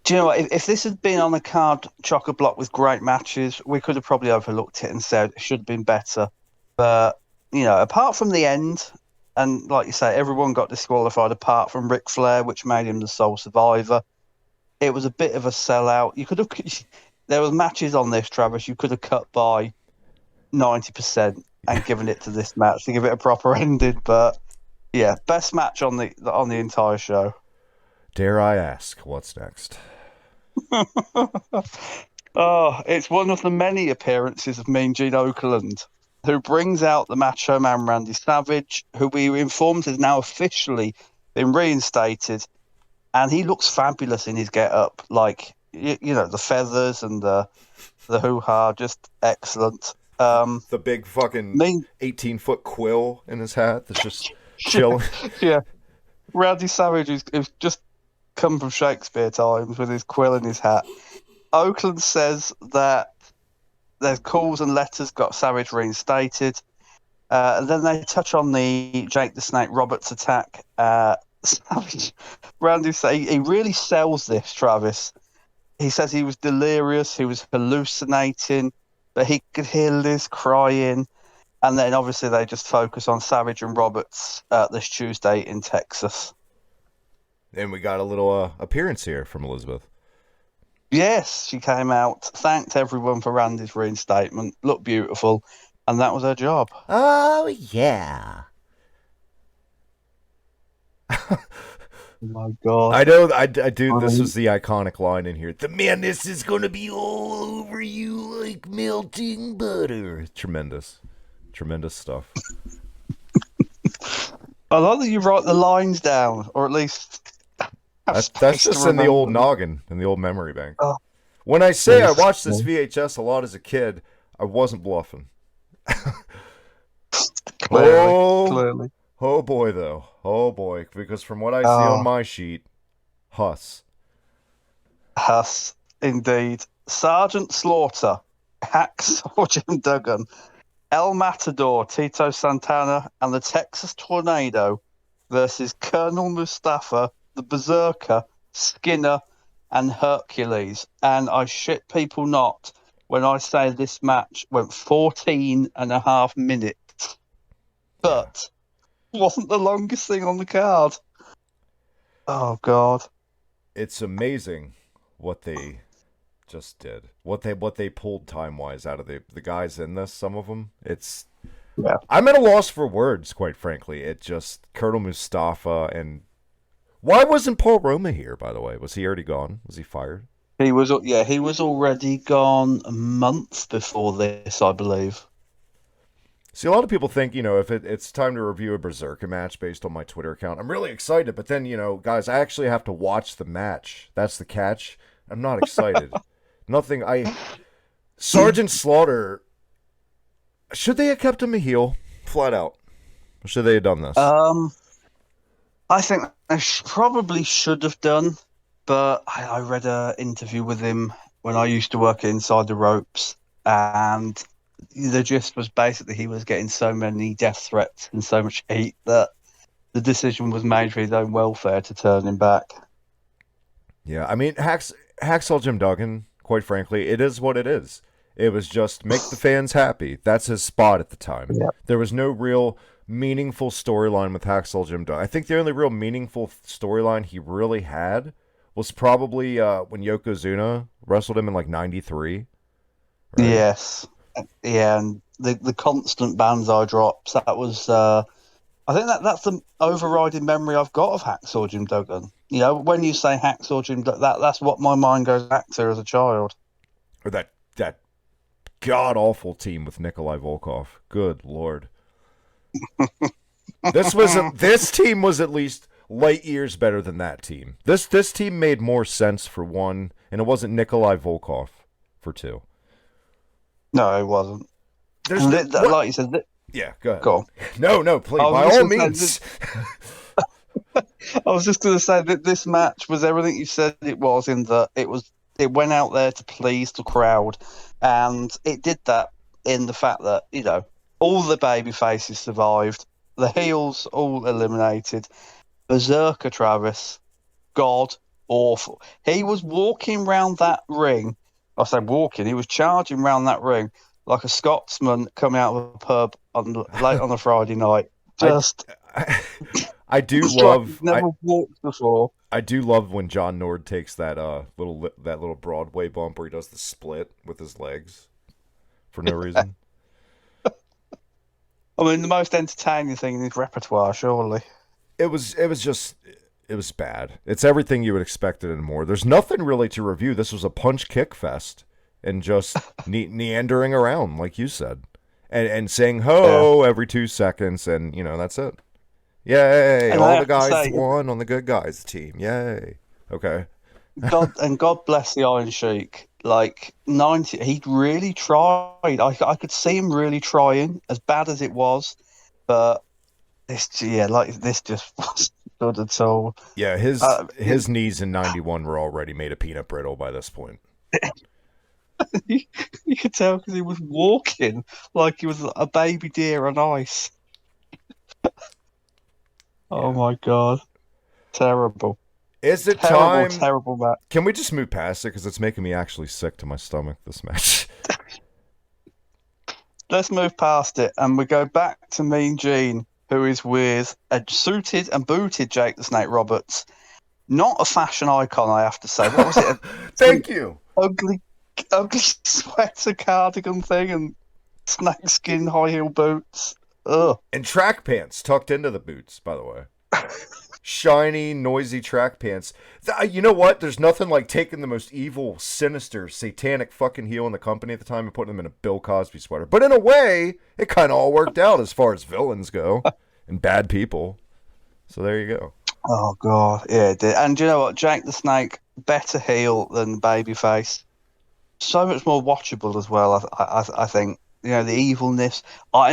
Do you know what? If this had been on a card chock-a-block with great matches, we could have probably overlooked it and said it should have been better. But, apart from the end, and like you say, everyone got disqualified apart from Ric Flair, which made him the sole survivor. It was a bit of a sellout. There were matches on this, Travis, you could have cut by 90% and given it to this match to give it a proper ending. But yeah, best match on the entire show. Dare I ask, what's next? Oh, it's one of the many appearances of Mean Gene Okerlund, who brings out the Macho Man Randy Savage, who we were informed has now officially been reinstated, and he looks fabulous in his get-up. Like the feathers and the hoo-ha, just excellent. The big fucking Mean, 18-foot quill in his hat that's just chilling. yeah, Randy Savage is just come from Shakespeare times with his quill in his hat. Oakland says that there's calls and letters got Savage reinstated. And then they touch on the Jake the Snake Roberts attack. Savage, Randy say he really sells this, Travis. He says he was delirious, he was hallucinating, but he could hear Liz crying. And then obviously they just focus on Savage and Roberts this Tuesday in Texas. And we got a little appearance here from Elizabeth. Yes, she came out, thanked everyone for Randy's reinstatement, looked beautiful, and that was her job. Oh, yeah. Oh my God. I know, I do. This was the iconic line in here. The madness is going to be all over you like melting butter. Tremendous. Tremendous stuff. I like that you write the lines down, or at least That's just in the old noggin, in the old memory bank. Oh. When I say I watched this VHS a lot as a kid, I wasn't bluffing. Clearly. Oh boy, though. Oh boy, because from what I see on my sheet, Huss. Huss, indeed. Sergeant Slaughter, Hacksaw Jim Duggan, El Matador, Tito Santana, and the Texas Tornado versus Colonel Mustafa, the Berserker, Skinner, and Hercules. And I shit people not when I say this match went 14 and a half minutes. But wasn't the longest thing on the card. Oh, God. It's amazing what they just did. What they pulled time-wise out of the guys in this, some of them. Yeah. I'm at a loss for words, quite frankly. It just, Colonel Mustafa and... Why wasn't Paul Roma here, by the way? Was he already gone? Was he fired? He was already gone a month before this, I believe. See, a lot of people think, if it's time to review a Berserker match based on my Twitter account, I'm really excited. But then, guys, I actually have to watch the match. That's the catch. I'm not excited. Sergeant Slaughter, should they have kept him a heel? Flat out. Or should they have done this? I think they probably should have done. But I read an interview with him when I used to work Inside the Ropes, and the gist was basically he was getting so many death threats and so much heat that the decision was made for his own welfare to turn him back. Yeah, I mean, Hacksaw Jim Duggan, quite frankly, it is what it is. It was just make the fans happy. That's his spot at the time. Yeah. There was no real meaningful storyline with Hacksaw Jim Duggan. I think the only real meaningful storyline he really had was probably when Yokozuna wrestled him in like 93. Right? Yes. Yeah, and the constant banzai drops, that was I think that's the overriding memory I've got of Hacksaw Jim Duggan. When you say Hacksaw Jim Duggan, that's what my mind goes back to as a child. Or that god-awful team with Nikolai Volkov. Good Lord. This team was at least light years better than that team. This team made more sense for one, and it wasn't Nikolai Volkov for two. No, it wasn't. Like you said... Yeah, go ahead. Go on. No, please, by all means. I was just going to say that this match was everything you said it was, in that it went out there to please the crowd, and it did that in the fact that, all the baby faces survived, the heels all eliminated. Berserker Travis, god awful. He was walking round that ring. I say walking, he was charging round that ring like a Scotsman coming out of a pub late on a Friday night. Just I do love never walked before. I do love when John Nord takes that little Broadway bump where he does the split with his legs for no reason. I mean, the most entertaining thing in his repertoire, surely. It was bad. It's everything you would expect it and more. There's nothing really to review. This was a punch kick fest, and just meandering around, like you said, and saying ho every 2 seconds, and that's it. Yay! And All the guys won on the good guys team. Yay! Okay. God bless the Iron Sheik. Like 90, he really tried. I could see him really trying, as bad as it was, but this just wasn't good at all. Yeah, his knees in 91 were already made of peanut brittle by this point. You could tell because he was walking like he was a baby deer on ice. Oh my God. Terrible. Is it Terrible match. Can we just move past it? Because it's making me actually sick to my stomach, this match. Let's move past it, and we go back to Mean Gene, who is with a suited and booted Jake the Snake Roberts. Not a fashion icon, I have to say. What was it? Thank you. Ugly sweater cardigan thing and snakeskin high heel boots. Ugh. And track pants tucked into the boots, by the way. Shiny, noisy track pants. You know what? There's nothing like taking the most evil, sinister, satanic fucking heel in the company at the time and putting them in a Bill Cosby sweater. But in a way, it kind of all worked out as far as villains go and bad people. So there you go. Oh, God. Yeah, it did. And you know what? Jake the Snake, better heel than Babyface. So much more watchable as well, I think. The evilness. I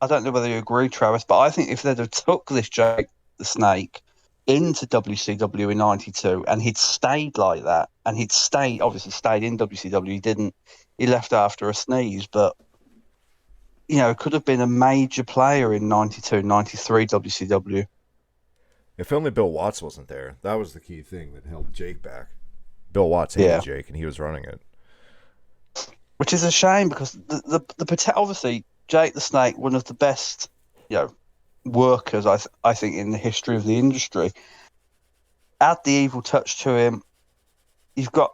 don't know whether you agree, Travis, but I think if they'd have took this Jake the Snake into WCW in 92 and he'd stayed like that, and obviously stayed in WCW, he left after a sneeze, but could have been a major player in 92, 93 WCW. If only Bill Watts wasn't there. That was the key thing that held Jake back. Bill Watts hated Jake, and he was running it. Which is a shame, because obviously Jake the Snake, one of the best, workers I think in the history of the industry. Add the evil touch to him. You've got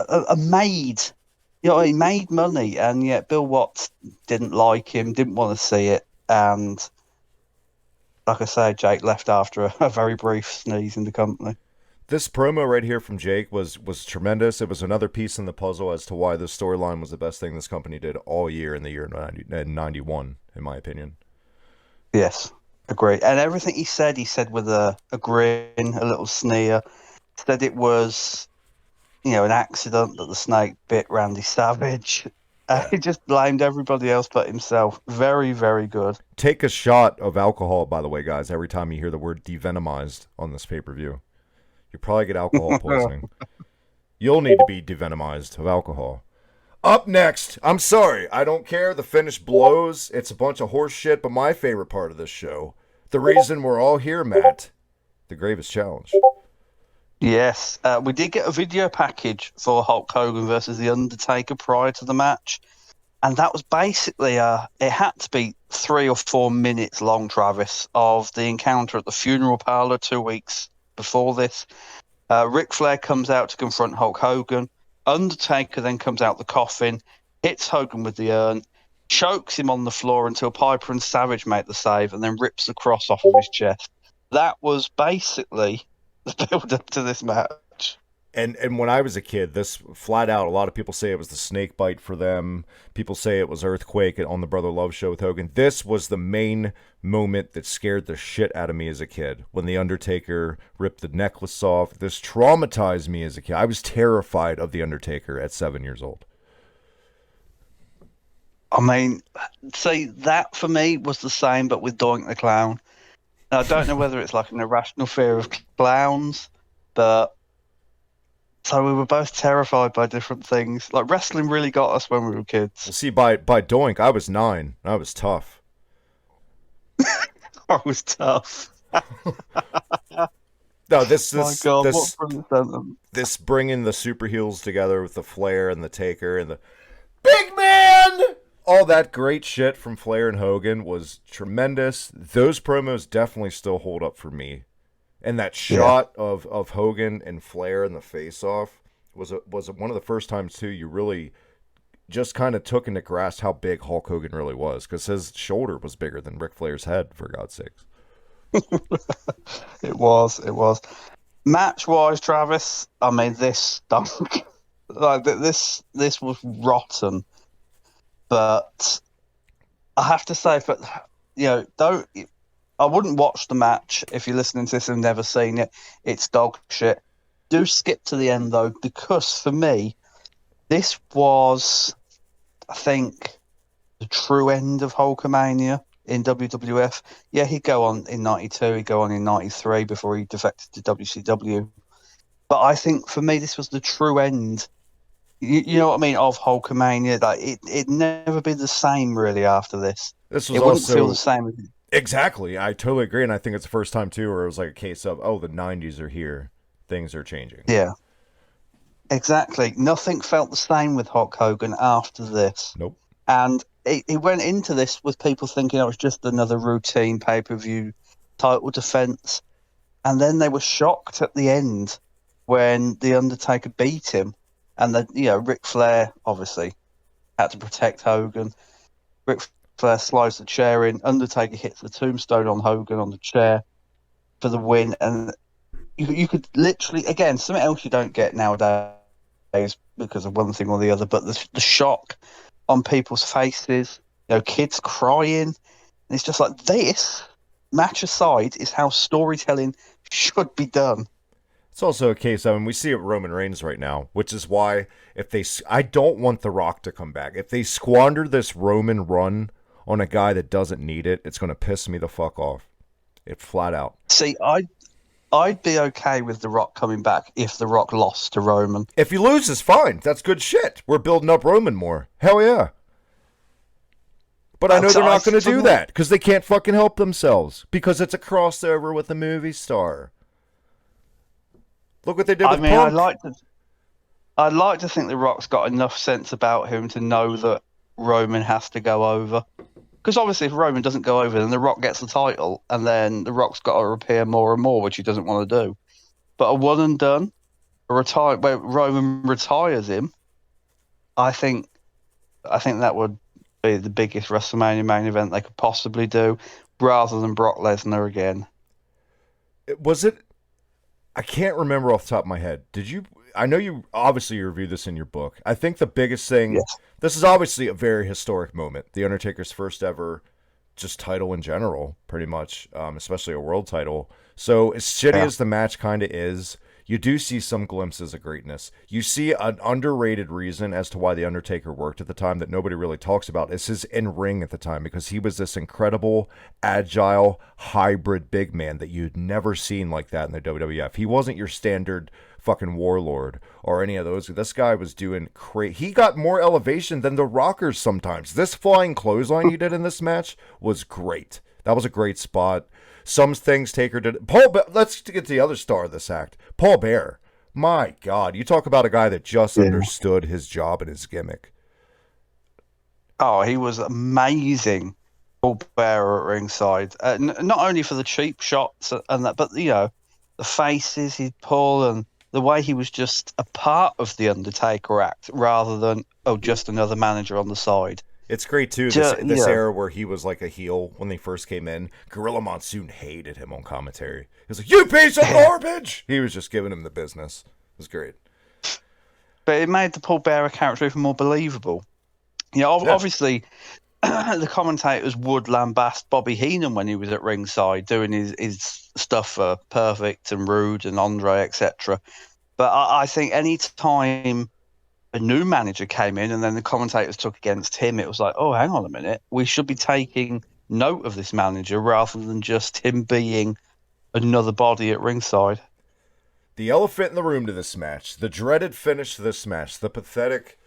a maid. He made money, and yet Bill Watts didn't like him, didn't want to see it, and like I say, Jake left after a very brief sneeze in the company. This promo right here from Jake was tremendous. It was another piece in the puzzle as to why this storyline was the best thing this company did all year in the year 91, in my opinion. Yes, agree. And everything he said with a grin, a little sneer. Said it was, an accident that the snake bit Randy Savage. He just blamed everybody else but himself. Very, very good. Take a shot of alcohol, by the way, guys, every time you hear the word devenomized on this pay-per-view. You probably get alcohol poisoning. You'll need to be devenomized of alcohol. Up next, I'm sorry, I don't care. The finish blows. It's a bunch of horse shit, but my favorite part of this show, the reason we're all here, Matt, the Gravest Challenge. Yes, we did get a video package for Hulk Hogan versus The Undertaker prior to the match. And that was basically, it had to be 3 or 4 minutes long, Travis, of the encounter at the funeral parlor 2 weeks before this. Ric Flair comes out to confront Hulk Hogan. Undertaker then comes out the coffin, hits Hogan with the urn, chokes him on the floor until Piper and Savage make the save, and then rips the cross off of his chest. That was basically the build-up to this match. And when I was a kid, this flat out, a lot of people say it was the snake bite for them. People say it was Earthquake on the Brother Love show with Hogan. This was the main moment that scared the shit out of me as a kid. When The Undertaker ripped the necklace off, this traumatized me as a kid. I was terrified of The Undertaker at 7 years old. I mean, see, that for me was the same, but with Doink the Clown. Now, I don't know whether it's like an irrational fear of clowns, but... So we were both terrified by different things. Like, wrestling really got us when we were kids. Well, see, by Doink, I was 9. I was tough. I was tough. No, this bringing the super heels together with the Flair and the Taker and the Big Man, all that great shit from Flair and Hogan was tremendous. Those promos definitely still hold up for me. And that shot of Hogan and Flair in the face-off was one of the first times, too, you really just kind of took into grasp how big Hulk Hogan really was, because his shoulder was bigger than Ric Flair's head, for God's sakes. It was. Match-wise, Travis, I mean, this stunk. like this was rotten. But I have to say, for don't. I wouldn't watch the match if you're listening to this and never seen it. It's dog shit. Do skip to the end though, because for me, this was, I think, the true end of Hulkamania in WWF. Yeah, he'd go on in '92, he'd go on in '93 before he defected to WCW. But I think for me, this was the true end. You know what I mean, of Hulkamania. Like it'd never be the same really after this. This was It wouldn't also feel the same. exactly. I totally agree, and I think it's the first time too where it was like a case of the '90s are here, things are changing. Yeah, exactly. Nothing felt the same with Hulk Hogan after this. Nope. And he went into this with people thinking it was just another routine pay-per-view title defense. And then they were shocked at the end when The Undertaker beat him. And Ric Flair obviously had to protect Hogan. Ric Flair slides the chair in. Undertaker hits the tombstone on Hogan on the chair for the win. And you could literally, again, something else you don't get nowadays because of one thing or the other, but the shock on people's faces, kids crying. And it's just like, this, match aside, is how storytelling should be done. It's also a case, we see it with Roman Reigns right now, which is why I don't want The Rock to come back. If they squander this Roman run on a guy that doesn't need it, it's going to piss me the fuck off. It flat out. See, I'd be okay with The Rock coming back if The Rock lost to Roman. If he loses, fine. That's good shit. We're building up Roman more. Hell yeah. But I know they're not going to do that because they can't fucking help themselves because it's a crossover with a movie star. Look what they did with Punk. I'd like to think The Rock's got enough sense about him to know that Roman has to go over. Because obviously if Roman doesn't go over, then The Rock gets the title, and then The Rock's got to appear more and more, which he doesn't want to do. But a one and done, where Roman retires him, I think that would be the biggest WrestleMania main event they could possibly do, rather than Brock Lesnar again. Was it? I can't remember off the top of my head. I know you obviously reviewed this in your book. I think the biggest thing, yes. This is obviously a very historic moment. The Undertaker's first ever just title in general, pretty much, especially a world title. So as shitty as the match kind of is, you do see some glimpses of greatness. You see an underrated reason as to why The Undertaker worked at the time that nobody really talks about is his in-ring at the time, because he was this incredible, agile, hybrid big man that you'd never seen like that in the WWF. He wasn't your standard fucking warlord or any of those. This guy was doing he got more elevation than the Rockers sometimes. This flying clothesline he did in this match was great. That was a great spot. Some things Taker did. Let's get to the other star of this act. Paul Bearer. My God, you talk about a guy that just understood his job and his gimmick. Oh, he was amazing. Paul Bearer at ringside. Not only for the cheap shots and that, but the faces he'd pull and the way he was just a part of the Undertaker act rather than just another manager on the side. It's great, too, this era where he was like a heel when they first came in. Gorilla Monsoon hated him on commentary. He was like, "You piece of garbage!" He was just giving him the business. It was great. But it made the Paul Bearer character even more believable. Obviously, the commentators would lambast Bobby Heenan when he was at ringside doing his stuff for Perfect and Rude and Andre, etc. But I think any time a new manager came in and then the commentators took against him, it was like, oh, hang on a minute. We should be taking note of this manager rather than just him being another body at ringside. The elephant in the room to this match, the dreaded finish to this match, the pathetic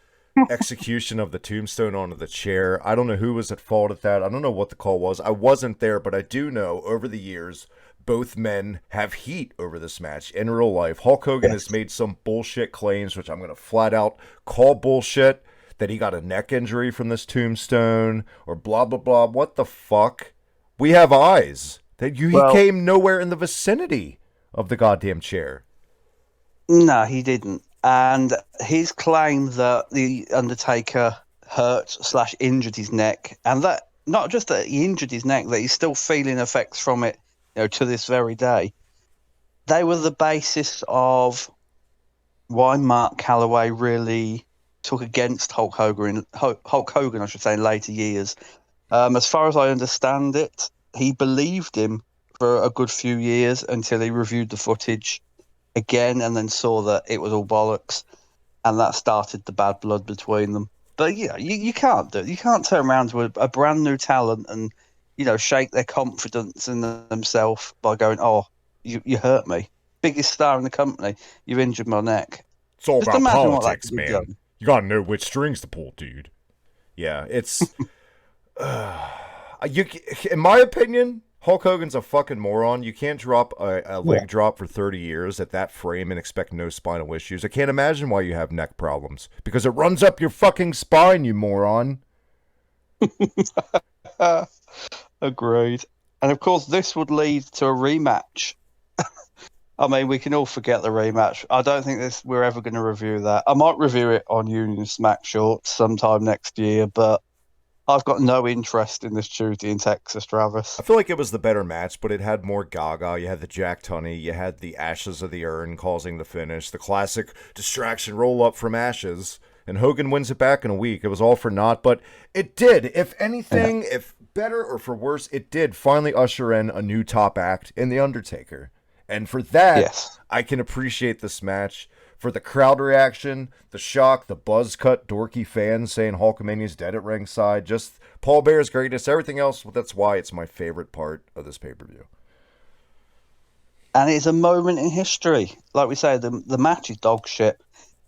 execution of the tombstone onto the chair. I don't know who was at fault at that. I don't know what the call was. I wasn't there, but I do know over the years, both men have heat over this match in real life. Hulk Hogan has made some bullshit claims, which I'm going to flat out call bullshit, that he got a neck injury from this tombstone or blah, blah, blah. What the fuck? We have eyes. He came nowhere in the vicinity of the goddamn chair. No, he didn't. And his claim that the Undertaker hurt/injured his neck, and that not just that he injured his neck, that he's still feeling effects from it, to this very day. They were the basis of why Mark Calloway really took against Hulk Hogan, I should say, in later years. As far as I understand it, he believed him for a good few years until he reviewed the footage again and then saw that it was all bollocks, and that started the bad blood between them. But yeah, you can't do it. You can't turn around to a brand new talent and shake their confidence in themselves by going, "Oh, you hurt me, biggest star in the company. You've injured my neck." It's all Just about imagine what that politics, could be man. done. You gotta know which strings to pull, dude. Yeah, it's. In my opinion, Hulk Hogan's a fucking moron. You can't drop a leg drop for 30 years at that frame and expect no spinal issues. I can't imagine why you have neck problems. Because it runs up your fucking spine, you moron. Agreed. And of course, this would lead to a rematch. I mean, we can all forget the rematch. I don't think we're ever going to review that. I might review it on Union Smack Shorts sometime next year, but I've got no interest in this Tuesday in Texas, Travis. I feel like it was the better match, but it had more gaga. You had the Jack Tunney, you had the Ashes of the Urn causing the finish, the classic distraction roll up from Ashes, and Hogan wins it back in a week. It was all for naught, but it did. If anything, if better or for worse, it did finally usher in a new top act in The Undertaker. And for that, Yes. I can appreciate this match. For the crowd reaction, the shock, the buzz cut, dorky fans saying Hulkamania's dead at ringside, just Paul Bear's greatness, everything else, that's why it's my favorite part of this pay-per-view. And it's a moment in history. Like we say, the match is dog shit,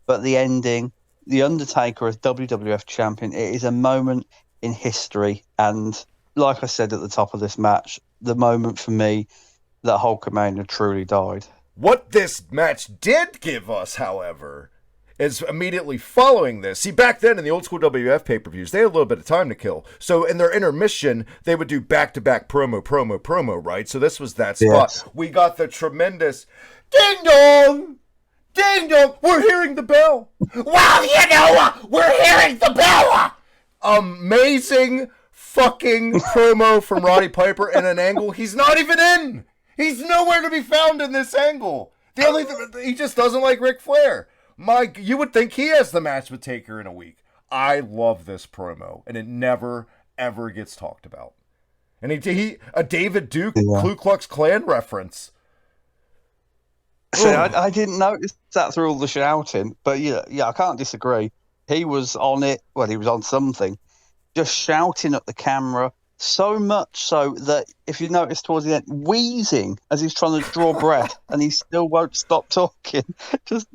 but the ending, The Undertaker as WWF champion, it is a moment in history. And like I said at the top of this match, the moment for me that Hulkamania truly died. What this match did give us, however, is immediately following this. See, back then in the old school WWF pay-per-views, they had a little bit of time to kill. So in their intermission, they would do back-to-back promo, right? So this was that spot. Yes. We got the tremendous ding dong! Ding dong! We're hearing the bell! Well, we're hearing the bell! Amazing fucking promo from Roddy Piper in an angle he's not even in! He's nowhere to be found in this angle. The only thing, he just doesn't like Ric Flair. You would think he has the match with Taker in a week. I love this promo, and it never ever gets talked about. And a David Duke Ku Klux Klan reference. See, I didn't notice that through all the shouting, but yeah, I can't disagree. He was on it. Well, he was on something, just shouting at the camera. So much so that if you notice towards the end, wheezing as he's trying to draw breath, and he still won't stop talking. Just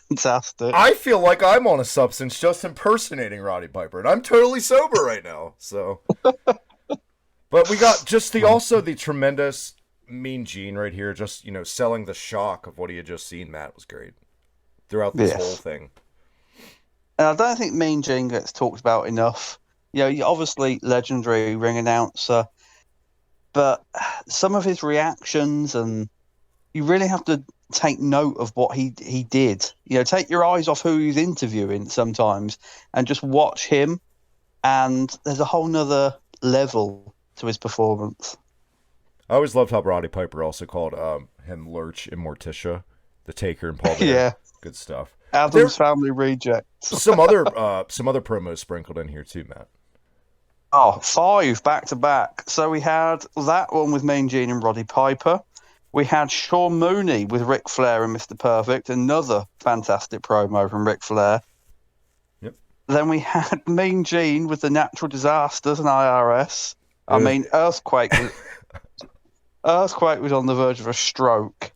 fantastic. I feel like I'm on a substance just impersonating Roddy Piper, and I'm totally sober right now. So, but we got just the tremendous Mean Gene right here, just selling the shock of what he had just seen. Matt was great throughout this whole thing. And I don't think Mean Gene gets talked about enough. You're obviously legendary ring announcer, but some of his reactions, and you really have to take note of what he did. Take your eyes off who he's interviewing sometimes and just watch him, and there's a whole nother level to his performance. I always loved how Roddy Piper also called him Lurch and Morticia, the Taker and Paul Bear. Yeah. Good stuff. Adam's Family Rejects. some other promos sprinkled in here too, Matt. Oh, 5 back to back. So we had that one with Mean Gene and Roddy Piper. We had Sean Mooney with Ric Flair and Mr. Perfect. Another fantastic promo from Ric Flair. Yep. Then we had Mean Gene with the Natural Disasters and IRS. I mean, Earthquake was on the verge of a stroke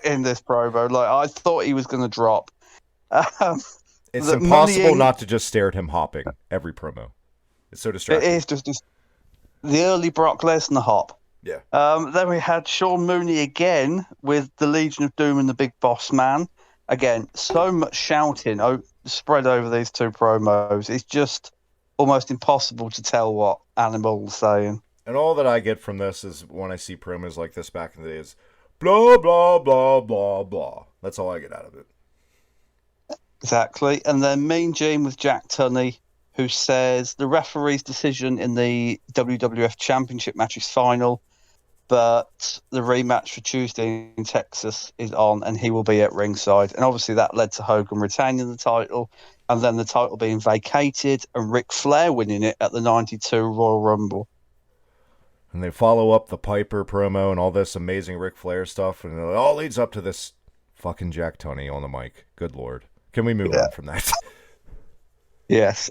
in this promo. Like, I thought he was going to drop. It's impossible not to just stare at him hopping every promo. It's so distracting. It is just the early Brock Lesnar hop. Yeah. Then we had Sean Mooney again with the Legion of Doom and the Big Boss Man. Again, so much shouting spread over these two promos. It's just almost impossible to tell what Animal's saying. And all that I get from this is when I see promos like this back in the day is blah, blah, blah, blah, blah. That's all I get out of it. Exactly. And then Mean Gene with Jack Tunney, who says the referee's decision in the WWF Championship match is final, but the rematch for Tuesday in Texas is on, and he will be at ringside. And obviously that led to Hogan retaining the title, and then the title being vacated, and Ric Flair winning it at the 92 Royal Rumble. And they follow up the Piper promo and all this amazing Ric Flair stuff, and it all leads up to this fucking Jack Tunney on the mic. Good Lord. Can we move on from that? Yes.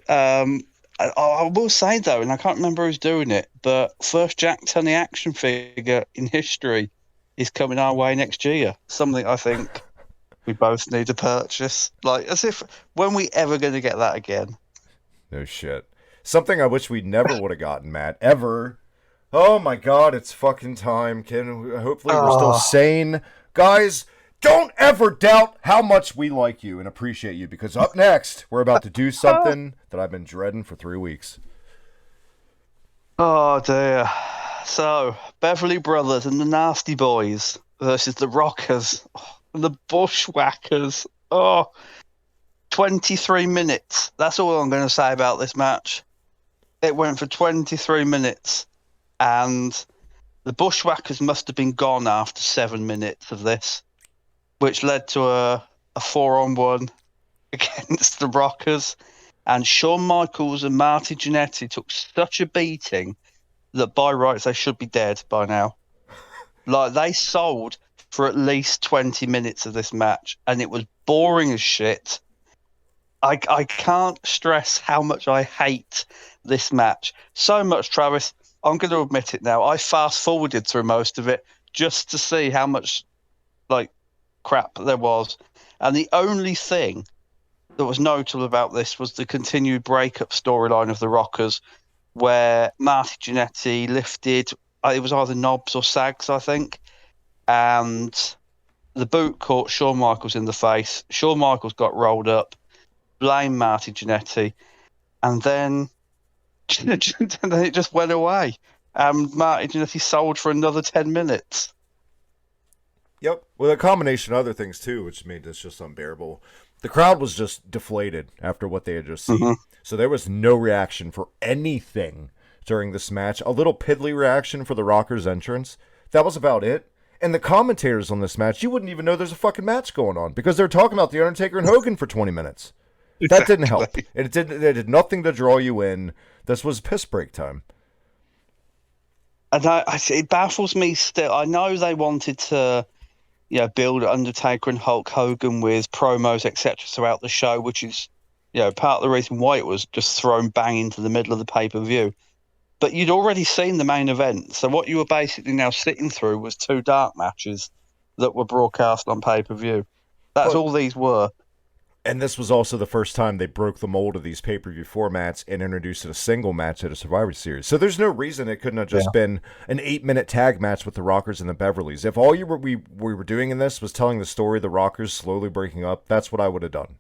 I will say, though, and I can't remember who's doing it, but first Jack Tunney action figure in history is coming our way next year. Something I think we both need to purchase. Like, as if, when we ever going to get that again? No shit. Something I wish we never would have gotten, Matt, ever. Oh my God, it's fucking time. Hopefully we're still sane. Guys, don't ever doubt how much we like you and appreciate you, because up next, we're about to do something that I've been dreading for 3 weeks. Oh, dear. So, Beverly Brothers and the Nasty Boys versus the Rockers and the Bushwhackers. 23 minutes. That's all I'm going to say about this match. It went for 23 minutes. And the Bushwhackers must have been gone after 7 minutes of this, which led to a 4-on-1 against the Rockers. And Shawn Michaels and Marty Jannetty took such a beating that by rights they should be dead by now. Like, they sold for at least 20 minutes of this match, and it was boring as shit. I can't stress how much I hate this match. So much, Travis. I'm going to admit it now. I fast-forwarded through most of it just to see how much, crap there was. And the only thing that was notable about this was the continued breakup storyline of the Rockers, where Marty Jannetty lifted, it was either knobs or sags, I think, and the boot caught Shawn Michaels in the face. Shawn Michaels got rolled up, blamed Marty Jannetty, and then it just went away. Marty Jannetty sold for another 10 minutes. Yep. Well, a combination of other things, too, which made this just unbearable. The crowd was just deflated after what they had just seen. Mm-hmm. So there was no reaction for anything during this match. A little piddly reaction for the Rockers' entrance. That was about it. And the commentators on this match, you wouldn't even know there's a fucking match going on, because they're talking about The Undertaker and Hogan for 20 minutes. Exactly. That didn't help. It did nothing to draw you in. This was piss break time. And it baffles me still. I know they wanted to, build Undertaker and Hulk Hogan with promos, etc., throughout the show, which is, part of the reason why it was just thrown bang into the middle of the pay-per-view. But you'd already seen the main event, so what you were basically now sitting through was 2 dark matches that were broadcast on pay-per-view. That's all these were. And this was also the first time they broke the mold of these pay-per-view formats and introduced a single match at a Survivor Series. So there's no reason it couldn't have just been an 8-minute tag match with the Rockers and the Beverlys. If all we were doing in this was telling the story of the Rockers slowly breaking up, that's what I would have done.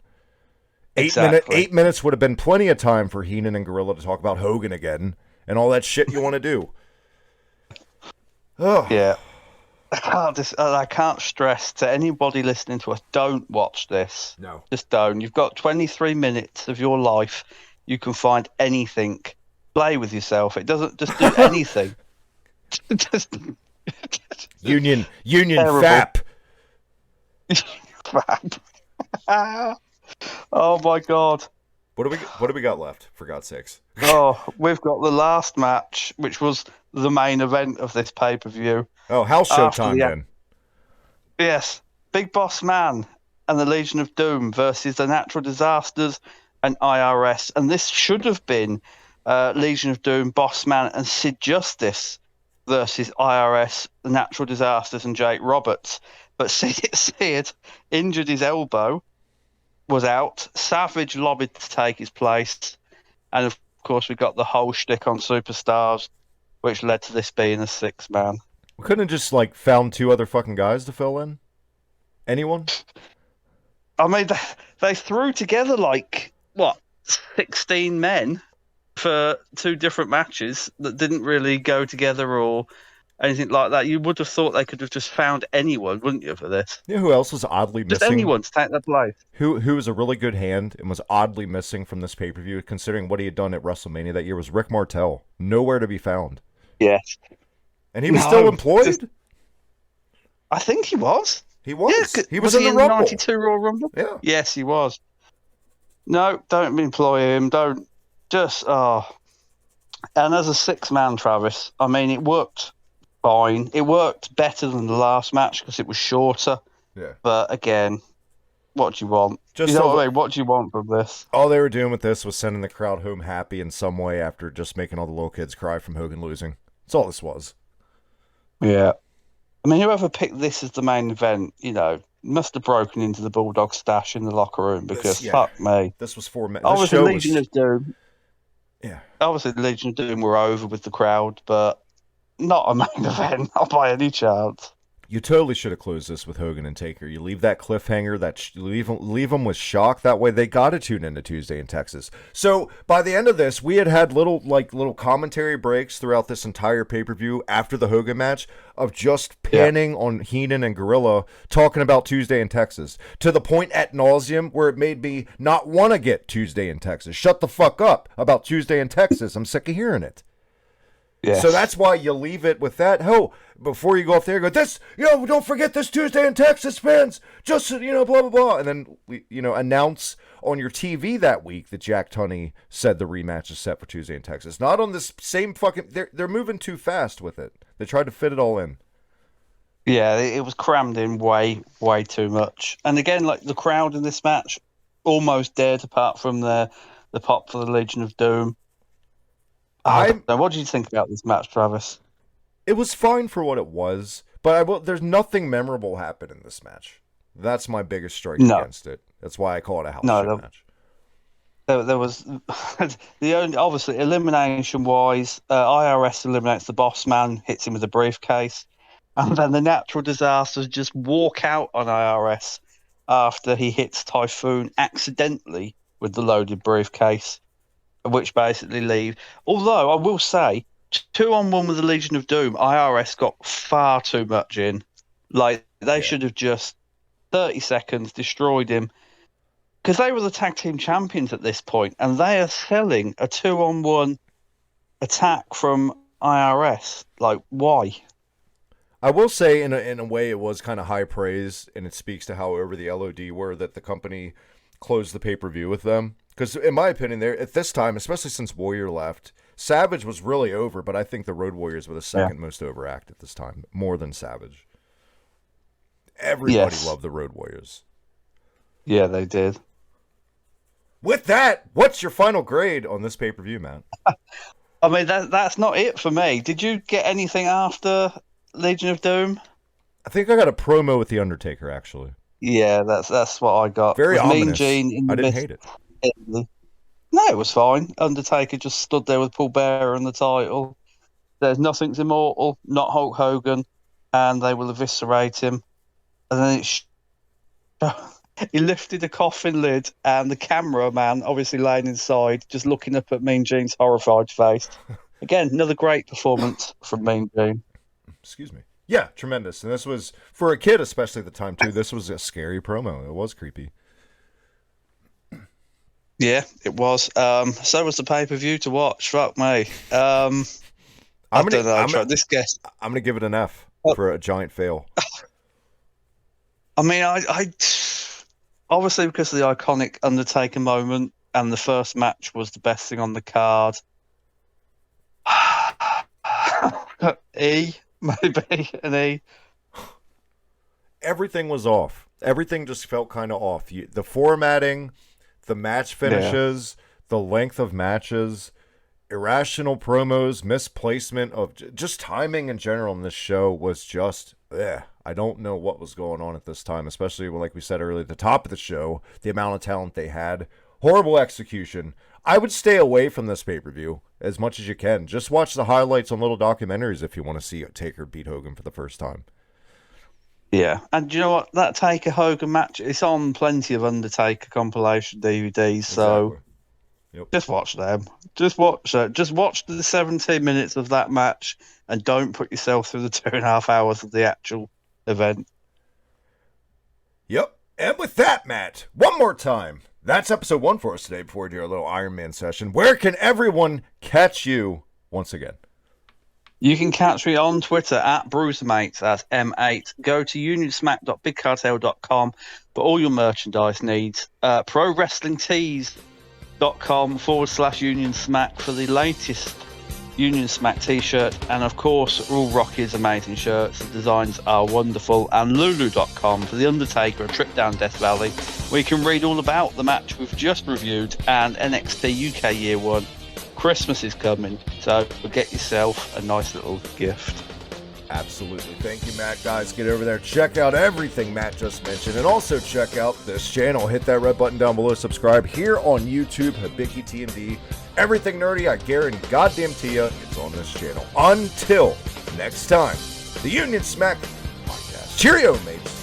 8 minutes would have been plenty of time for Heenan and Gorilla to talk about Hogan again and all that shit you want to do. Oh. Yeah. I can't stress to anybody listening to us, don't watch this. No. Just don't. You've got 23 minutes of your life. You can find anything. Play with yourself. It doesn't just do anything. Union FAP. FAP. Oh my God. What do we got left, for God's sakes? We've got the last match, which was the main event of this pay-per-view. Oh, house show time then. Yes. Big Boss Man and the Legion of Doom versus the Natural Disasters and IRS. And this should have been Legion of Doom, Boss Man and Sid Justice versus IRS, the Natural Disasters and Jake Roberts. But Sid injured his elbow, was out. Savage lobbied to take his place. And of course, we got the whole shtick on Superstars, which led to this being a 6-man. We couldn't have just found 2 other fucking guys to fill in? Anyone? I mean, they threw together 16 men for 2 different matches that didn't really go together or anything like that. You would have thought they could have just found anyone, wouldn't you, for this? You know who else was oddly missing? Just anyone to take their place. Who was a really good hand and was oddly missing from this pay-per-view, considering what he had done at WrestleMania that year, was Rick Martel. Nowhere to be found. Yes. And he was No, still employed? just- I think he was. He was. Yeah, he was in the the Rumble. 92 Royal Rumble? Yeah. Yes, he was. No, don't employ him. Don't. Just, And as a six-man, Travis, I mean, it worked fine. It worked better than the last match because it was shorter. Yeah. But again, what do you want? Just you know so what I mean? What do you want from this? all they were doing with this was sending the crowd home happy in some way after just making all the little kids cry from Hogan losing. That's all this was. Yeah. I mean, whoever picked this as the main event, must have broken into the Bulldog stash in the locker room because, fuck me. This was 4 minutes. Obviously, Legion of Doom. Yeah. Obviously, Legion of Doom were over with the crowd, but not a main event, not by any chance. You totally should have closed this with Hogan and Taker. You leave that cliffhanger, leave them with shock. That way they got to tune into Tuesday in Texas. So by the end of this, we had little commentary breaks throughout this entire pay-per-view after the Hogan match of just panning on Heenan and Gorilla talking about Tuesday in Texas to the point at nauseum where it made me not want to get Tuesday in Texas. Shut the fuck up about Tuesday in Texas. I'm sick of hearing it. Yes. So that's why you leave it with that. Oh, before you go off there, go, don't forget this Tuesday in Texas, fans. Just, blah, blah, blah. And then, announce on your TV that week that Jack Tunney said the rematch is set for Tuesday in Texas. Not on this same fucking, they're moving too fast with it. They tried to fit it all in. Yeah, it was crammed in way, way too much. And again, like the crowd in this match almost dared apart from the pop for the Legion of Doom. I don't know. What do you think about this match, Travis? It was fine for what it was, but there's nothing memorable happened in this match. That's my biggest strike against it. That's why I call it a house show match. There was the only, obviously, elimination wise, IRS eliminates the boss man, hits him with a briefcase, and then the natural disasters just walk out on IRS after he hits Typhoon accidentally with the loaded briefcase, which basically leave. Although I will say, 2-on-1 with the Legion of Doom, IRS got far too much in. Like they should have just 30 seconds destroyed him because they were the tag team champions at this point, and they are selling a 2-on-1 attack from IRS. Like, why? I will say, in a way, it was kind of high praise, and it speaks to how over the LOD were that the company closed the pay-per-view with them. Because in my opinion, there at this time, especially since Warrior left, Savage was really over, but I think the Road Warriors were the second most over act at this time, more than Savage. Everybody loved the Road Warriors. Yeah, they did. With that, what's your final grade on this pay-per-view, Matt? I mean, that's not it for me. Did you get anything after Legion of Doom? I think I got a promo with The Undertaker, actually. Yeah, that's what I got. Very ominous. Mean Gene in the I didn't hate it. No, it was fine. Undertaker just stood there with Paul Bearer and the title. There's nothing's immortal, not Hulk Hogan, and they will eviscerate him. And then he lifted a coffin lid, and the cameraman, obviously laying inside, just looking up at Mean Gene's horrified face. Again, another great performance from Mean Gene. Excuse me. Yeah, tremendous. And this was, for a kid especially at the time, too, this was a scary promo. It was creepy. Yeah, it was. So was the pay-per-view to watch. Fuck me. I don't know. This guess. I'm going to give it an F for a giant fail. I mean, I obviously because of the iconic Undertaker moment, and the first match was the best thing on the card. E, maybe an E. Everything was off. Everything just felt kind of off. The formatting, the match finishes, the length of matches, irrational promos, misplacement of just timing in general in this show was just, I don't know what was going on at this time, especially like we said earlier at the top of the show, the amount of talent they had. Horrible execution. I would stay away from this pay-per-view as much as you can. Just watch the highlights on little documentaries if you want to see Taker beat Hogan for the first time. Yeah, and you know what? That Taker Hogan match, it's on plenty of Undertaker compilation DVDs, so just watch them. Just watch it. Just watch the 17 minutes of that match and don't put yourself through the 2.5 hours of the actual event. Yep. And with that, Matt, one more time. That's episode 1 for us today before we do our little Iron Man session. Where can everyone catch you once again? You can catch me on Twitter at BruiserMates, that's M8. Go to unionsmack.bigcartel.com for all your merchandise needs. ProWrestlingTees.com/Union Smack for the latest Union Smack t-shirt. And of course, Raw Rocky's amazing shirts. The designs are wonderful. And Lulu.com for The Undertaker, A Trip Down Death Valley, where you can read all about the match we've just reviewed and NXT UK Year 1. Christmas is coming, so get yourself a nice little gift. Absolutely. Thank you, Matt. Guys, get over there. Check out everything Matt just mentioned. And also check out this channel. Hit that red button down below. Subscribe here on YouTube, Hibiki TMD. Everything nerdy, I guarantee goddamn to you, it's on this channel. Until next time, the Union Smack Podcast. Cheerio, mates.